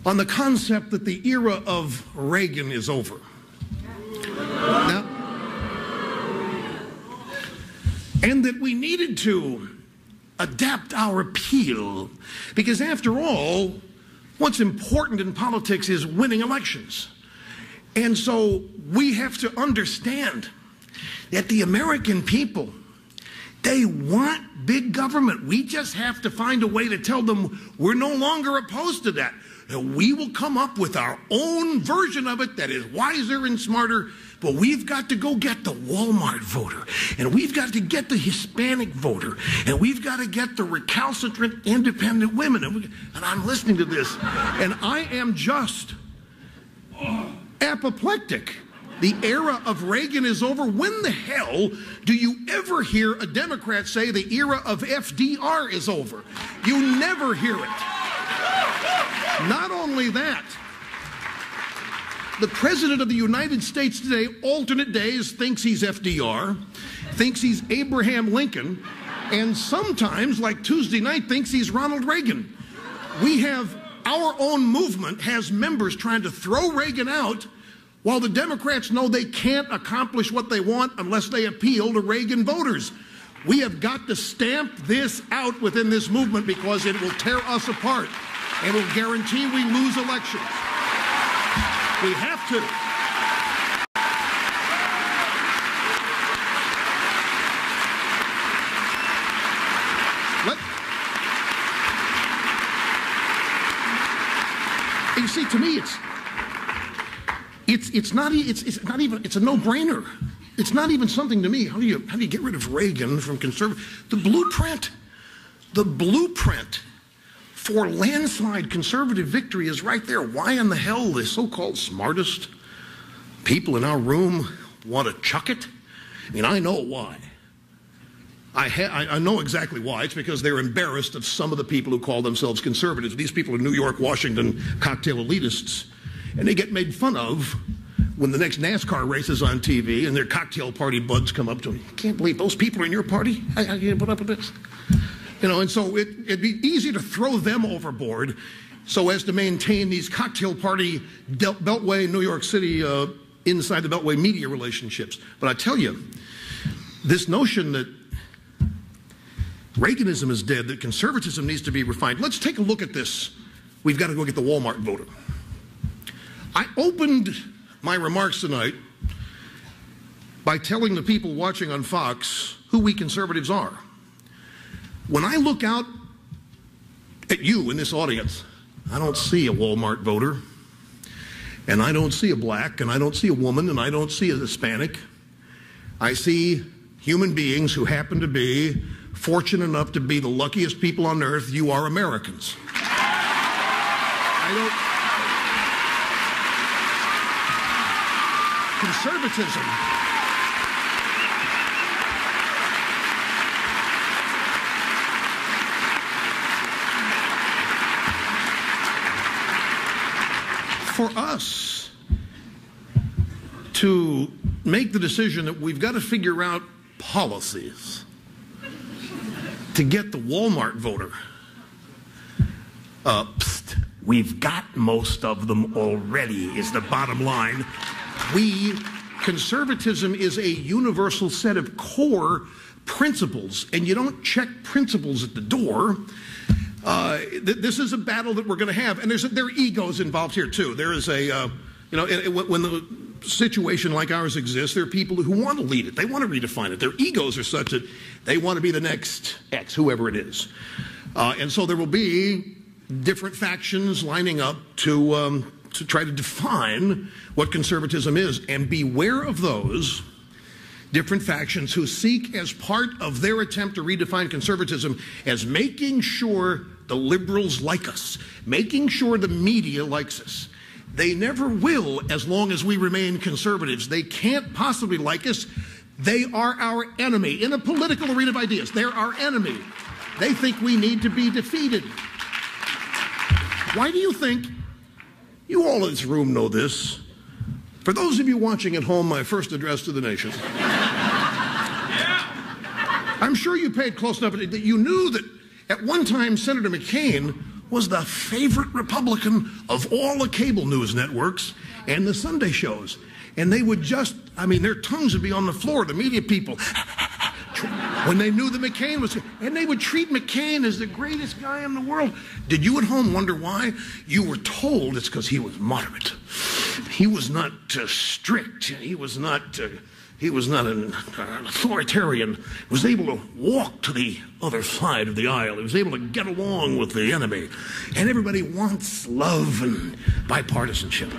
on the concept that the era of Reagan is over. Now, and that we needed to adapt our appeal, because after all, what's important in politics is winning elections. And so we have to understand that the American people, they want big government. We just have to find a way to tell them we're no longer opposed to that. And we will come up with our own version of it that is wiser and smarter, but we've got to go get the Walmart voter, and we've got to get the Hispanic voter, and we've got to get the recalcitrant independent women. And I'm listening to this, and I am just apoplectic. The era of Reagan is over. When the hell do you ever hear a Democrat say the era of FDR is over? You never hear it. Not only that, the President of the United States today, alternate days, thinks he's FDR, thinks he's Abraham Lincoln, and sometimes, like Tuesday night, thinks he's Ronald Reagan. We have, our own movement has members trying to throw Reagan out, while the Democrats know they can't accomplish what they want unless they appeal to Reagan voters. We have got to stamp this out within this movement, because it will tear us apart and will guarantee we lose elections. We have to. You see, to me, it's not even, it's a no-brainer. It's not even something to me. How do you get rid of Reagan from conservative? The blueprint for landslide conservative victory is right there. Why in the hell the so-called smartest people in our room want to chuck it? I mean, I know why. I know exactly why. It's because they're embarrassed of some of the people who call themselves conservatives. These people are New York, Washington cocktail elitists, and they get made fun of when the next NASCAR race is on TV and their cocktail party buds come up to them. You can't believe those people are in your party? How can you put up with this? You know, and so it'd be easy to throw them overboard so as to maintain these cocktail party Beltway, New York City, inside the Beltway media relationships. But I tell you, this notion that Reaganism is dead, that conservatism needs to be refined. Let's take a look at this. We've got to go get the Walmart voter. I opened my remarks tonight by telling the people watching on Fox who we conservatives are. When I look out at you in this audience, I don't see a Walmart voter, and I don't see a black, and I don't see a woman, and I don't see a Hispanic. I see human beings who happen to be fortunate enough to be the luckiest people on earth. You are Americans. Conservatism. For us to make the decision that we've got to figure out policies to get the Walmart voter, we've got most of them already, is the bottom line. Conservatism is a universal set of core principles, and you don't check principles at the door. This is a battle that we're going to have, and there are egos involved here too. There is when the situation like ours exists, there are people who want to lead it. They want to redefine it. Their egos are such that they want to be the next X, whoever it is. And so there will be different factions lining up to try to define what conservatism is. And beware of those different factions who seek, as part of their attempt to redefine conservatism, as making sure the liberals like us, making sure the media likes us. They never will as long as we remain conservatives. They can't possibly like us. They are our enemy. In a political arena of ideas, they're our enemy. They think we need to be defeated. Why do you think, you all in this room know this, for those of you watching at home, my first address to the nation, I'm sure you paid close enough that you knew that at one time Senator McCain was the favorite Republican of all the cable news networks and the Sunday shows. And they would just, I mean, their tongues would be on the floor, the media people, when they knew that McCain was, and they would treat McCain as the greatest guy in the world. Did you at home wonder why? You were told it's because he was moderate. He was not strict. He was not an authoritarian. He was able to walk to the other side of the aisle. He was able to get along with the enemy. And everybody wants love and bipartisanship.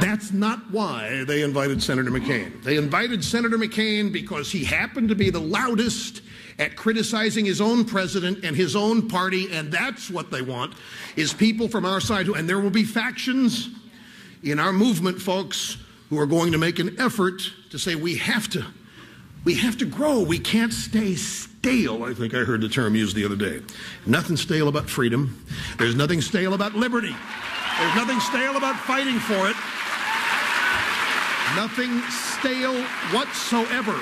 That's not why they invited Senator McCain. They invited Senator McCain because he happened to be the loudest at criticizing his own president and his own party, and that's what they want, is people from our side. And there will be factions in our movement, folks, who are going to make an effort to say we have to grow. We can't stay stale. I think I heard the term used the other day. Nothing stale about freedom. There's nothing stale about liberty. There's nothing stale about fighting for it. Nothing stale whatsoever.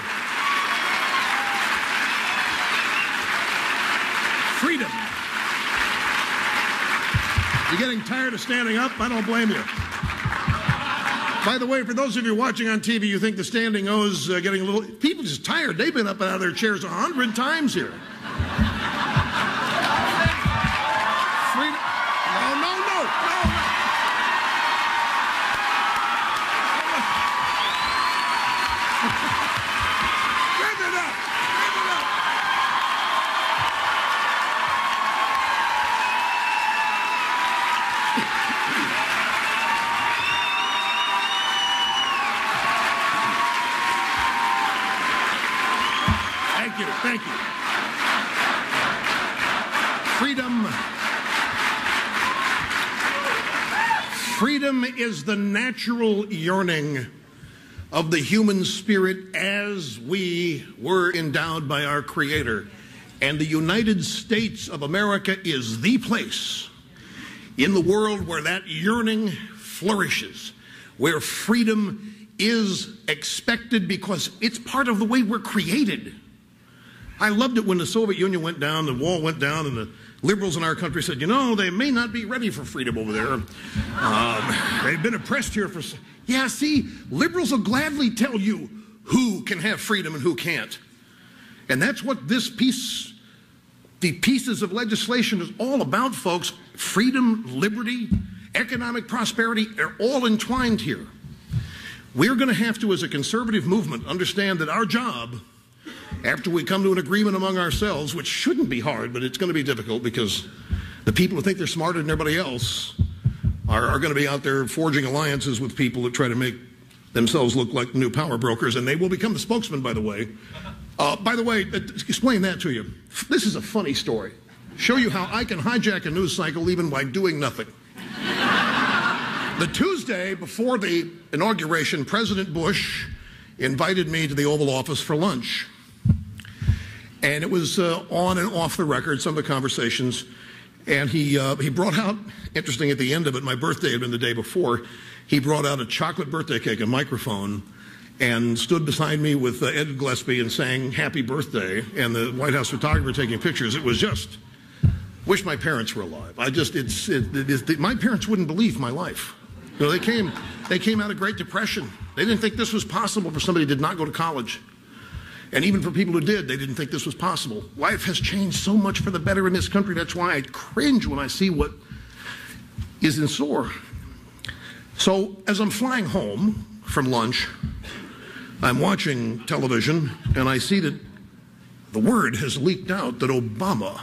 Freedom. You're getting tired of standing up? I don't blame you. By the way, for those of you watching on TV, you think the standing O's getting a little... People are just tired. They've been up and out of their chairs 100 times here. Freedom. No. Give it up. Thank you. Freedom is the natural yearning of the human spirit as we were endowed by our Creator. And the United States of America is the place in the world where that yearning flourishes, where freedom is expected because it's part of the way we're created. I loved it when the Soviet Union went down, the wall went down, and the liberals in our country said, you know, they may not be ready for freedom over there. They've been oppressed here for... Yeah, see, liberals will gladly tell you who can have freedom and who can't. And that's what this piece, the pieces of legislation is all about, folks. Freedom, liberty, economic prosperity are all entwined here. We're going to have to, as a conservative movement, understand that our job, after we come to an agreement among ourselves, which shouldn't be hard, but it's going to be difficult because the people who think they're smarter than everybody else are going to be out there forging alliances with people that try to make themselves look like new power brokers, and they will become the spokesman, by the way. Explain that to you. This is a funny story. Show you how I can hijack a news cycle even by doing nothing. The Tuesday before the inauguration, President Bush invited me to the Oval Office for lunch. And it was on and off the record, some of the conversations. And he brought out, interesting at the end of it, my birthday had been the day before, he brought out a chocolate birthday cake, a microphone, and stood beside me with Ed Gillespie and sang Happy Birthday, and the White House photographer taking pictures. It was just, wish my parents were alive. My parents wouldn't believe my life. You know, they came out of Great Depression. They didn't think this was possible for somebody who did not go to college. And even for people who did, they didn't think this was possible. Life has changed so much for the better in this country. That's why I cringe when I see what is in store. So as I'm flying home from lunch, I'm watching television, and I see that the word has leaked out that Obama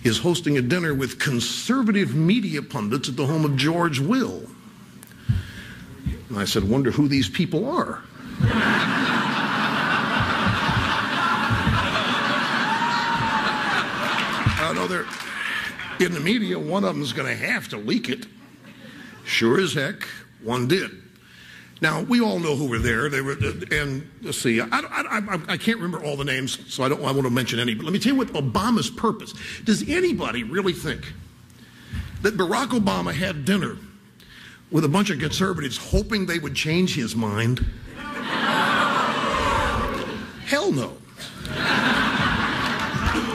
is hosting a dinner with conservative media pundits at the home of George Will. And I said, wonder who these people are. they're in the media. One of them is going to have to leak it. Sure as heck, one did. Now, we all know who were there. They were, and let's see, I can't remember all the names, so I want to mention any. But let me tell you what Obama's purpose. Does anybody really think that Barack Obama had dinner with a bunch of conservatives hoping they would change his mind? Hell no.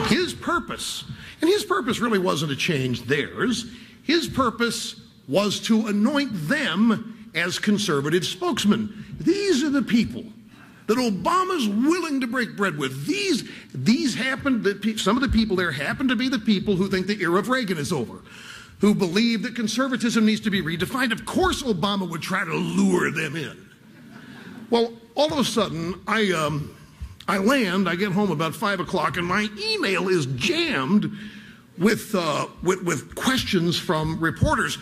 His purpose, and his purpose really wasn't to change theirs. His purpose was to anoint them as conservative spokesmen. These are the people that Obama's willing to break bread with. These happen, some of the people there happen to be the people who think the era of Reagan is over, who believe that conservatism needs to be redefined. Of course Obama would try to lure them in. Well, all of a sudden, I get home about 5 o'clock, and my email is jammed with questions from reporters.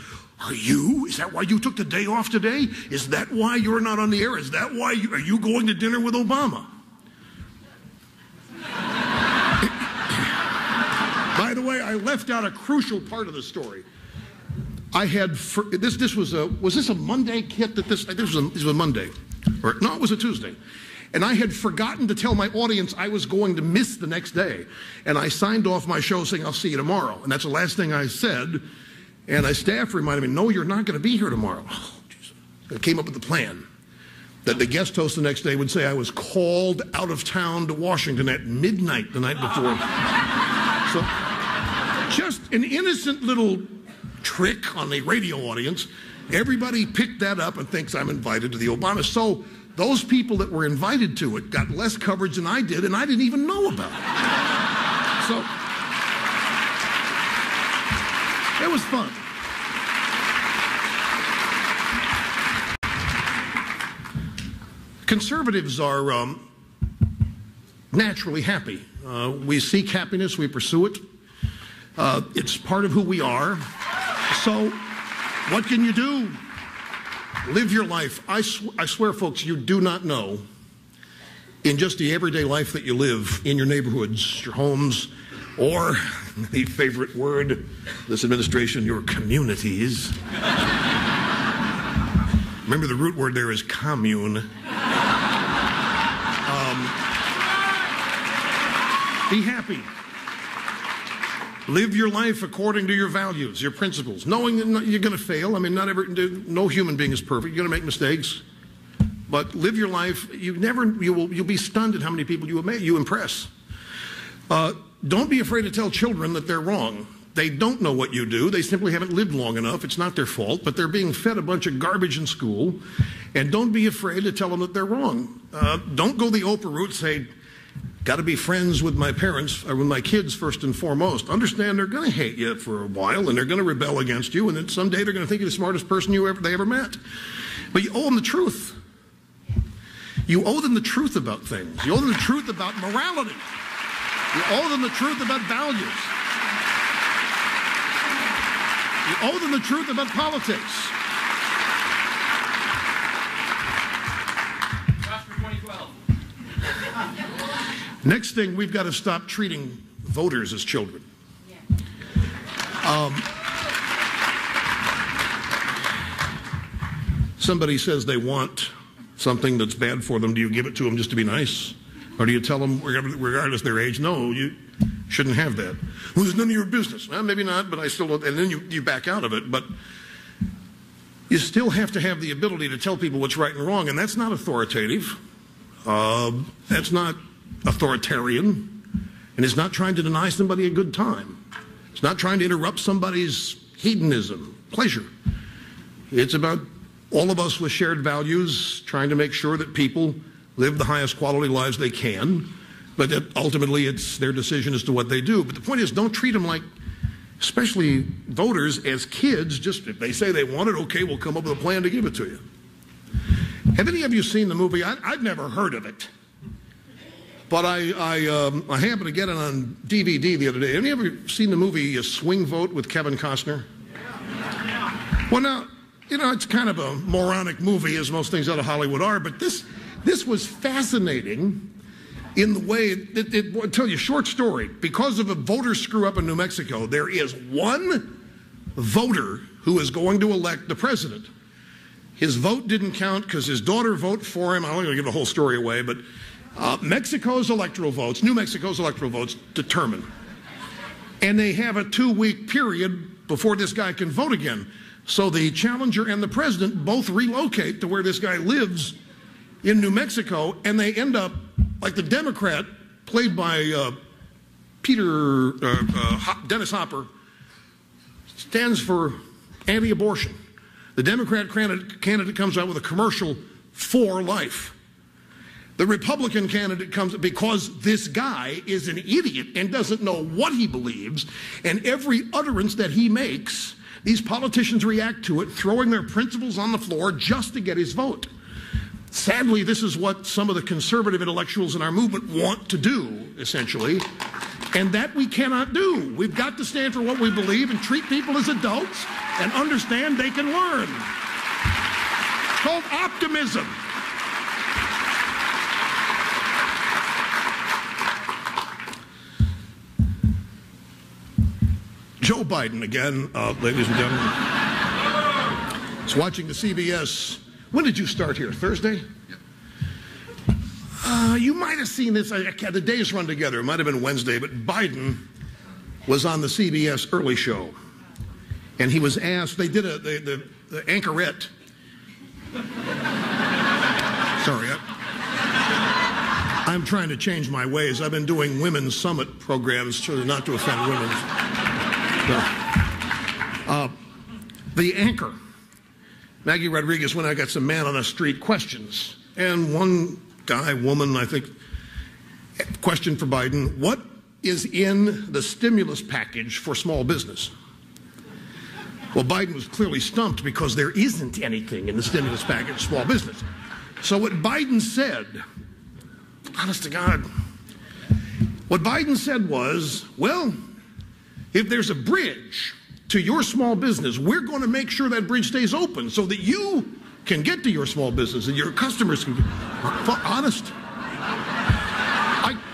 Is that why you took the day off today? Is that why you're not on the air? Is that why are you going to dinner with Obama? By the way, I left out a crucial part of the story. I had, was this a Monday, Kit? This was a Monday. Or, no, it was a Tuesday. And I had forgotten to tell my audience I was going to miss the next day. And I signed off my show saying, I'll see you tomorrow. And that's the last thing I said. And my staff reminded me, no, you're not going to be here tomorrow. Oh, I came up with the plan that the guest host the next day would say I was called out of town to Washington at midnight the night before. So just an innocent little trick on the radio audience. Everybody picked that up and thinks I'm invited to the Obama. So those people that were invited to it got less coverage than I did, and I didn't even know about it. So it was fun. Conservatives are naturally happy. We seek happiness, we pursue it. It's part of who we are. So what can you do? Live your life. I swear, folks, you do not know, in just the everyday life that you live, in your neighborhoods, your homes, or the favorite word of this administration, your communities. Remember, the root word there is commune. Be happy. Live your life according to your values, your principles, knowing that you're going to fail. I mean, no human being is perfect. You're going to make mistakes. But live your life. You'll be stunned at how many people you impress. Don't be afraid to tell children that they're wrong. They don't know what you do. They simply haven't lived long enough. It's not their fault, but they're being fed a bunch of garbage in school. And don't be afraid to tell them that they're wrong. Don't go the Oprah route, say, got to be friends with my parents, or with my kids first and foremost. Understand they're going to hate you for a while, and they're going to rebel against you, and then someday they're going to think you're the smartest person they ever met. But you owe them the truth. You owe them the truth about things. You owe them the truth about morality. You owe them the truth about values. You owe them the truth about politics. Next thing, we've got to stop treating voters as children. Somebody says they want something that's bad for them. Do you give it to them just to be nice? Or do you tell them, regardless of their age, no, you shouldn't have that? Well, it's none of your business. Well, maybe not, but I still don't. And then you back out of it. But you still have to have the ability to tell people what's right and wrong, and that's not authoritative. That's not authoritarian, and it's not trying to deny somebody a good time. It's not trying to interrupt somebody's hedonism, pleasure. It's about all of us with shared values trying to make sure that people live the highest quality lives they can, but that ultimately it's their decision as to what they do. But the point is, don't treat them like, especially voters, as kids. Just if they say they want it, okay, we'll come up with a plan to give it to you. Have any of you seen the movie? I've never heard of it. But I happened to get it on DVD the other day. Have you ever seen the movie Swing Vote with Kevin Costner? Yeah. Well, now, you know, it's kind of a moronic movie, as most things out of Hollywood are, but this was fascinating in the way, I'll tell you a short story. Because of a voter screw up in New Mexico, there is one voter who is going to elect the president. His vote didn't count because his daughter voted for him. I'm not going to give the whole story away, but Mexico's electoral votes, New Mexico's electoral votes determine. And they have a 2-week period before this guy can vote again. So the challenger and the president both relocate to where this guy lives in New Mexico, and they end up like the Democrat, played by Dennis Hopper, stands for anti-abortion. The Democrat candidate comes out with a commercial for life. The Republican candidate comes because this guy is an idiot and doesn't know what he believes, and every utterance that he makes, these politicians react to it, throwing their principles on the floor just to get his vote. Sadly, this is what some of the conservative intellectuals in our movement want to do, essentially, and that we cannot do. We've got to stand for what we believe and treat people as adults and understand they can learn. It's called optimism. Joe Biden, again, ladies and gentlemen, is watching the CBS. When did you start here? Thursday? You might have seen this. The days run together. It might have been Wednesday, but Biden was on the CBS early show. And he was asked, they did the anchorette. Sorry, I'm trying to change my ways. I've been doing women's summit programs not to offend women. The anchor, Maggie Rodriguez, when I got some man on the street questions, and one guy, woman, I think, question for Biden: what is in the stimulus package for small business? Well, Biden was clearly stumped because there isn't anything in the stimulus package for small business. So what Biden said, honest to God, what Biden said was, well, if there's a bridge to your small business, we're going to make sure that bridge stays open so that you can get to your small business and your customers can get. Honest.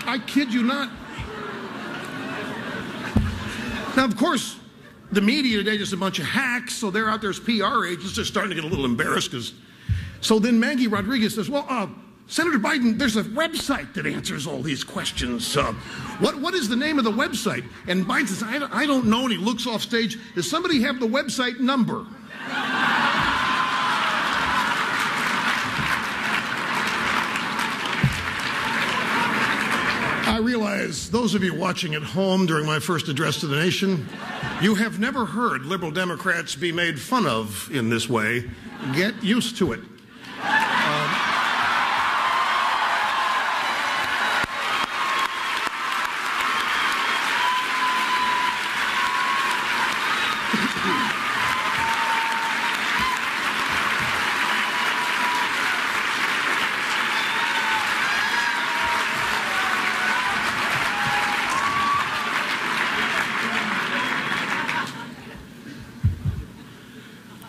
I kid you not. Now, of course, the media today is a bunch of hacks, so they're out there as PR agents. They're starting to get a little embarrassed. So then Maggie Rodriguez says, well, Senator Biden, there's a website that answers all these questions. What is the name of the website? And Biden says, I don't know, and he looks off stage. Does somebody have the website number? I realize those of you watching at home during my first address to the nation, you have never heard liberal Democrats be made fun of in this way. Get used to it.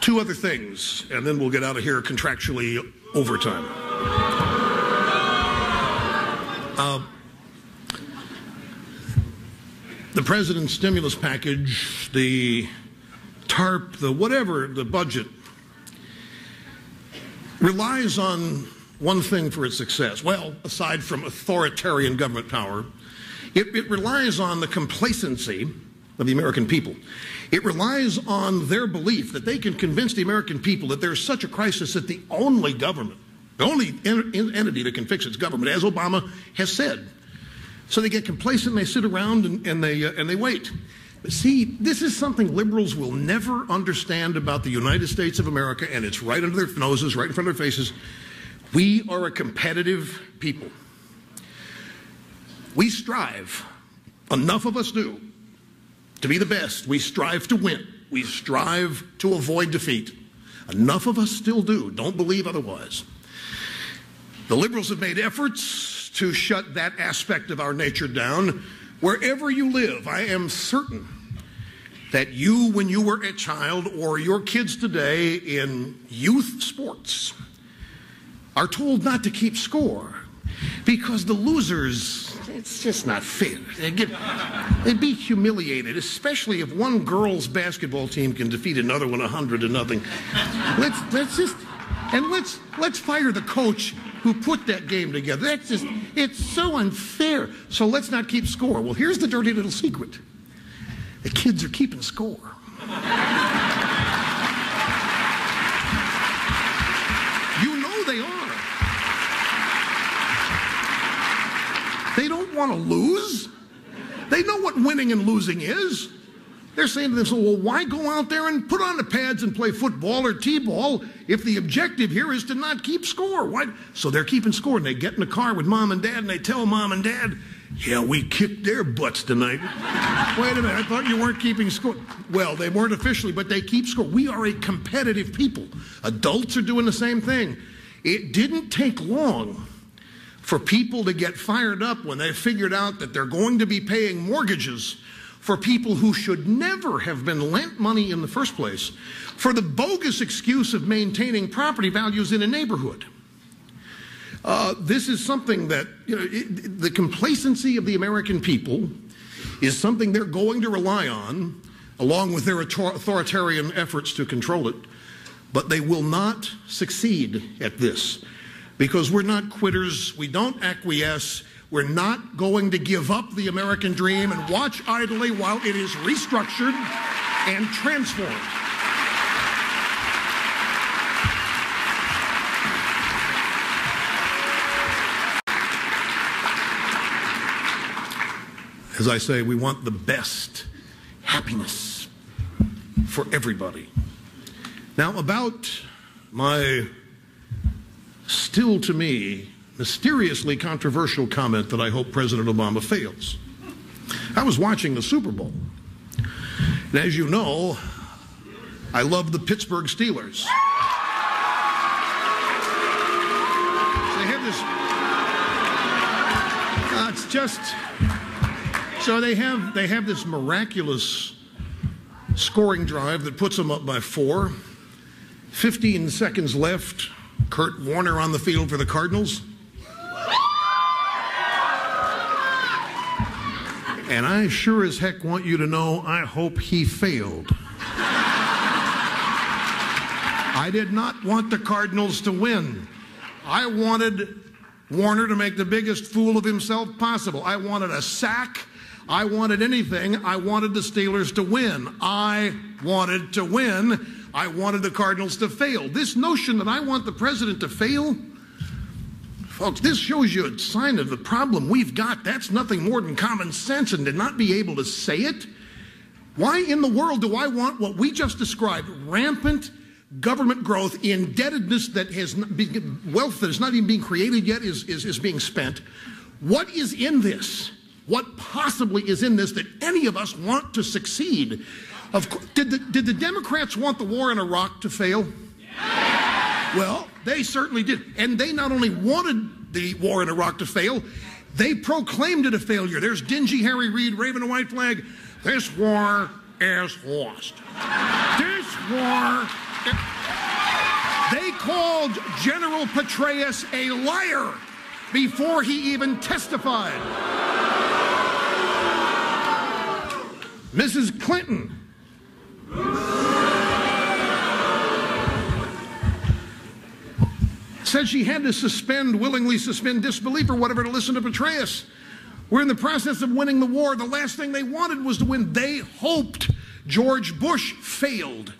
Two other things, and then we'll get out of here contractually overtime. The president's stimulus package, the TARP, the whatever, the budget, relies on one thing for its success. Well, aside from authoritarian government power, it relies on the complacency of the American people. It relies on their belief that they can convince the American people that there's such a crisis that the only government, the only entity that can fix its government, as Obama has said. So they get complacent, and they sit around and they wait. But see, this is something liberals will never understand about the United States of America, and it's right under their noses, right in front of their faces. We are a competitive people. We strive, enough of us do, to be the best. We strive to win. We strive to avoid defeat. Enough of us still do. Don't believe otherwise. The liberals have made efforts to shut that aspect of our nature down. Wherever you live, I am certain that you, when you were a child, or your kids today in youth sports, are told not to keep score. Because the losers, it's just not fair. They'd be humiliated, especially if one girls' basketball team can defeat another one 100-0. Let's fire the coach who put that game together. It's so unfair. So let's not keep score. Well, here's the dirty little secret. The kids are keeping score. You know they are. They don't want to lose. They know what winning and losing is. They're saying to themselves, well, why go out there and put on the pads and play football or t-ball if the objective here is to not keep score? Why? So they're keeping score, and they get in the car with mom and dad, and they tell mom and dad, yeah, we kicked their butts tonight. Wait a minute, I thought you weren't keeping score. Well, they weren't officially, but they keep score. We are a competitive people. Adults are doing the same thing. It didn't take long for people to get fired up when they figured out that they're going to be paying mortgages for people who should never have been lent money in the first place for the bogus excuse of maintaining property values in a neighborhood. This is something that, the complacency of the American people is something they're going to rely on, along with their authoritarian efforts to control it. But they will not succeed at this. Because we're not quitters, we don't acquiesce, we're not going to give up the American dream and watch idly while it is restructured and transformed. As I say, we want the best happiness for everybody. Now, about my still, to me, mysteriously controversial comment that I hope President Obama fails. I was watching the Super Bowl, and as you know, I love the Pittsburgh Steelers. They have this, it's just, so they have this miraculous scoring drive that puts them up by 4, 15 seconds left, Kurt Warner on the field for the Cardinals. And I sure as heck want you to know, I hope he failed. I did not want the Cardinals to win. I wanted Warner to make the biggest fool of himself possible. I wanted a sack. I wanted anything. I wanted the Steelers to win. I wanted to win. I wanted the Cardinals to fail. This notion that I want the president to fail, folks, this shows you a sign of the problem we've got. That's nothing more than common sense, and to not be able to say it. Why in the world do I want what we just described, rampant government growth, indebtedness that has been, wealth that is not even being created yet is being spent? What is in this? What possibly is in this that any of us want to succeed? Did the Democrats want the war in Iraq to fail? Yeah. Well, they certainly did. And they not only wanted the war in Iraq to fail, they proclaimed it a failure. There's dingy Harry Reid waving a white flag. This war is lost. This war... They called General Petraeus a liar before he even testified. Mrs. Clinton said she had to willingly suspend disbelief or whatever to listen to Petraeus. We're in the process of winning the war. The last thing they wanted was to win. They hoped George Bush failed.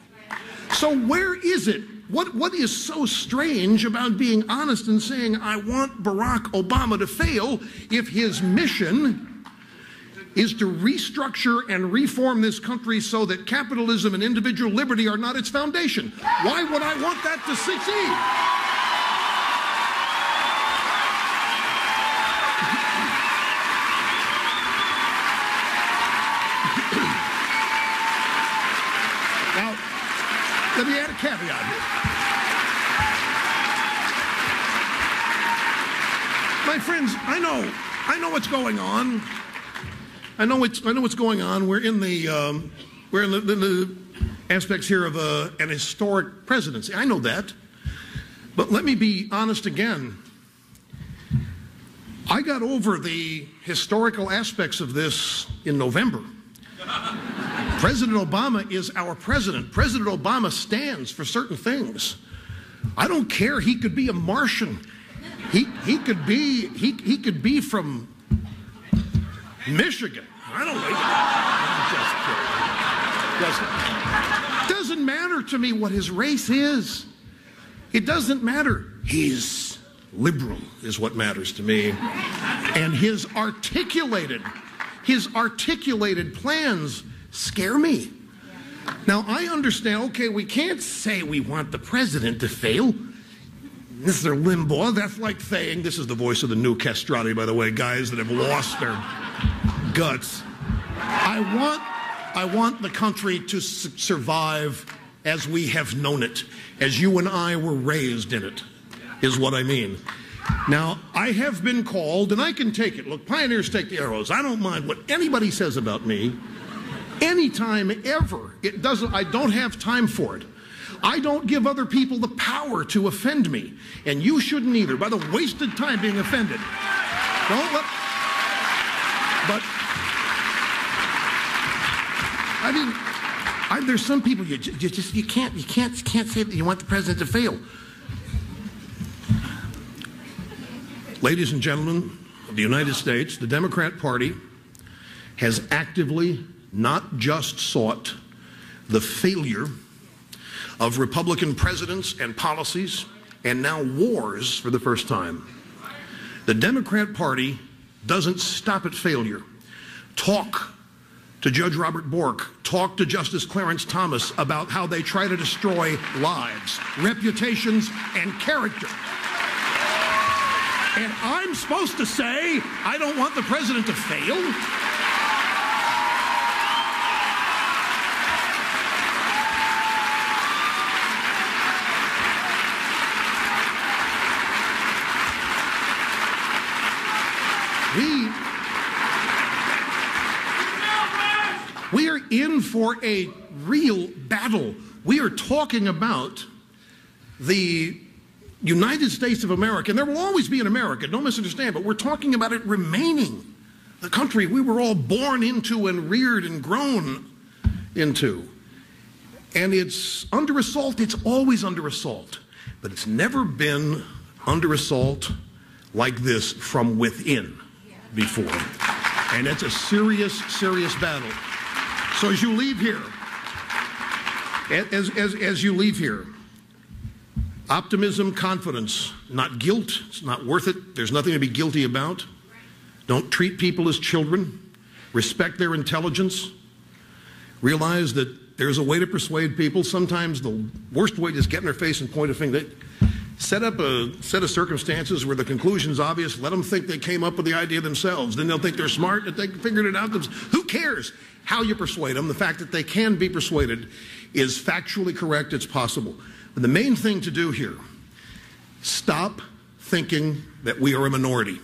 So where is it? What is so strange about being honest and saying, I want Barack Obama to fail, if his mission is to restructure and reform this country so that capitalism and individual liberty are not its foundation? Why would I want that to succeed? Now, let me add a caveat here. My friends, I know what's going on. I know what's going on. We're in the aspects here of an historic presidency. I know that. But let me be honest again. I got over the historical aspects of this in November. President Obama is our president. President Obama stands for certain things. I don't care. He could be a Martian. He could be from Michigan. I don't know. Just doesn't matter to me what his race is. It doesn't matter. He's liberal is what matters to me. And his articulated plans scare me. Now, I understand, okay, we can't say we want the president to fail. Mr. Limbaugh, that's like saying, this is the voice of the new castrati, by the way, guys that have lost their guts. I want the country to survive as we have known it, as you and I were raised in it, is what I mean. Now, I have been called, and I can take it. Look, pioneers take the arrows. I don't mind what anybody says about me. Anytime, ever. I don't have time for it. I don't give other people the power to offend me. And you shouldn't either. By the wasted time being offended. Don't let... But... I mean, there's some people you can't say that you want the president to fail. Ladies and gentlemen of the United States, the Democrat Party has actively not just sought the failure of Republican presidents and policies, and now wars for the first time. The Democrat Party doesn't stop at failure. Talk to Judge Robert Bork, talk to Justice Clarence Thomas about how they try to destroy lives, reputations, and character. And I'm supposed to say I don't want the president to fail? We are in for a real battle. We are talking about the United States of America, and there will always be an America, don't misunderstand, but we're talking about it remaining the country we were all born into and reared and grown into. And it's under assault. It's always under assault. But it's never been under assault like this from within before. And it's a serious, serious battle. So as you leave here, as you leave here, optimism, confidence, not guilt. It's not worth it. There's nothing to be guilty about. Don't treat people as children. Respect their intelligence. Realize that there's a way to persuade people. Sometimes the worst way is get in their face and point a finger. Set up a set of circumstances where the conclusion's obvious. Let them think they came up with the idea themselves. Then they'll think they're smart, that they figured it out themselves. Who cares how you persuade them? The fact that they can be persuaded is factually correct. It's possible. But the main thing to do here, stop thinking that we are a minority.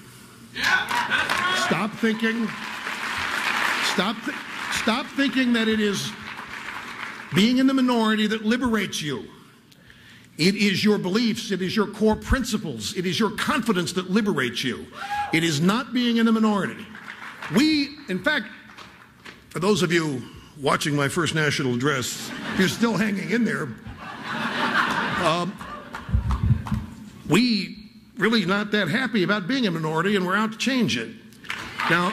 Stop thinking that it is being in the minority that liberates you. It is your beliefs, it is your core principles, it is your confidence that liberates you. It is not being in the minority. In fact, for those of you watching my first national address, you're still hanging in there. We really not that happy about being a minority, and we're out to change it. Now,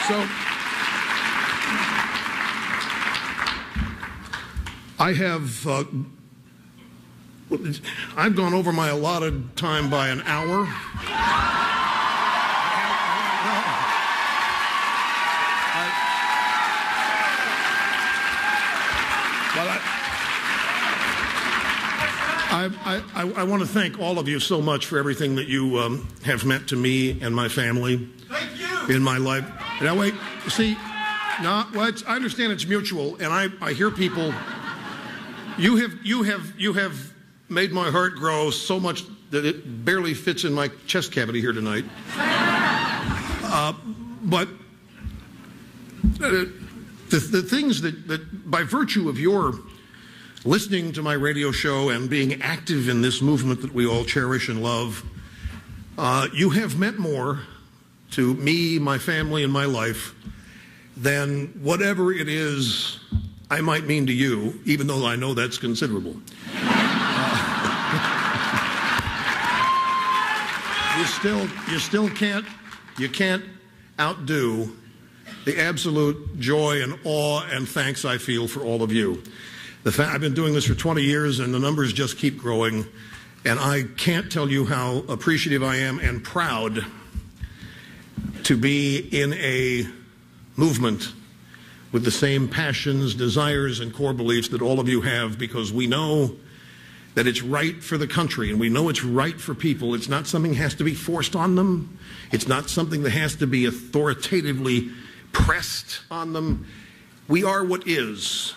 so I've gone over my allotted time by an hour. I want to thank all of you so much for everything that you have meant to me and my family. Thank you. In my life. Now wait, see, no, well, I understand it's mutual, and I hear people. You have made my heart grow so much that it barely fits in my chest cavity here tonight. But the things that by virtue of your listening to my radio show and being active in this movement that we all cherish and love, You have meant more to me, my family, and my life than whatever it is I might mean to you, even though I know that's considerable. You still can't outdo the absolute joy and awe and thanks I feel for all of you. I've been doing this for 20 years, and the numbers just keep growing, and I can't tell you how appreciative I am and proud to be in a movement with the same passions, desires, and core beliefs that all of you have, because we know that it's right for the country, and we know it's right for people. It's not something that has to be forced on them. It's not something that has to be authoritatively pressed on them. We are what is,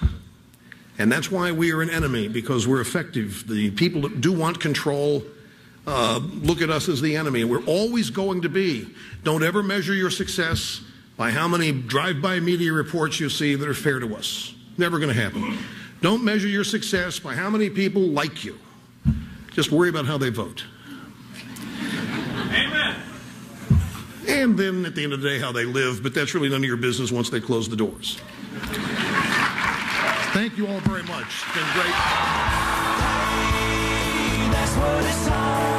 and that's why we are an enemy, because we're effective. The people that do want control look at us as the enemy, and we're always going to be. Don't ever measure your success by how many drive-by media reports you see that are fair to us. Never going to happen. Don't measure your success by how many people like you. Just worry about how they vote. Amen. And then at the end of the day, how they live, but that's really none of your business once they close the doors. Thank you all very much. It's been great. That's what it's all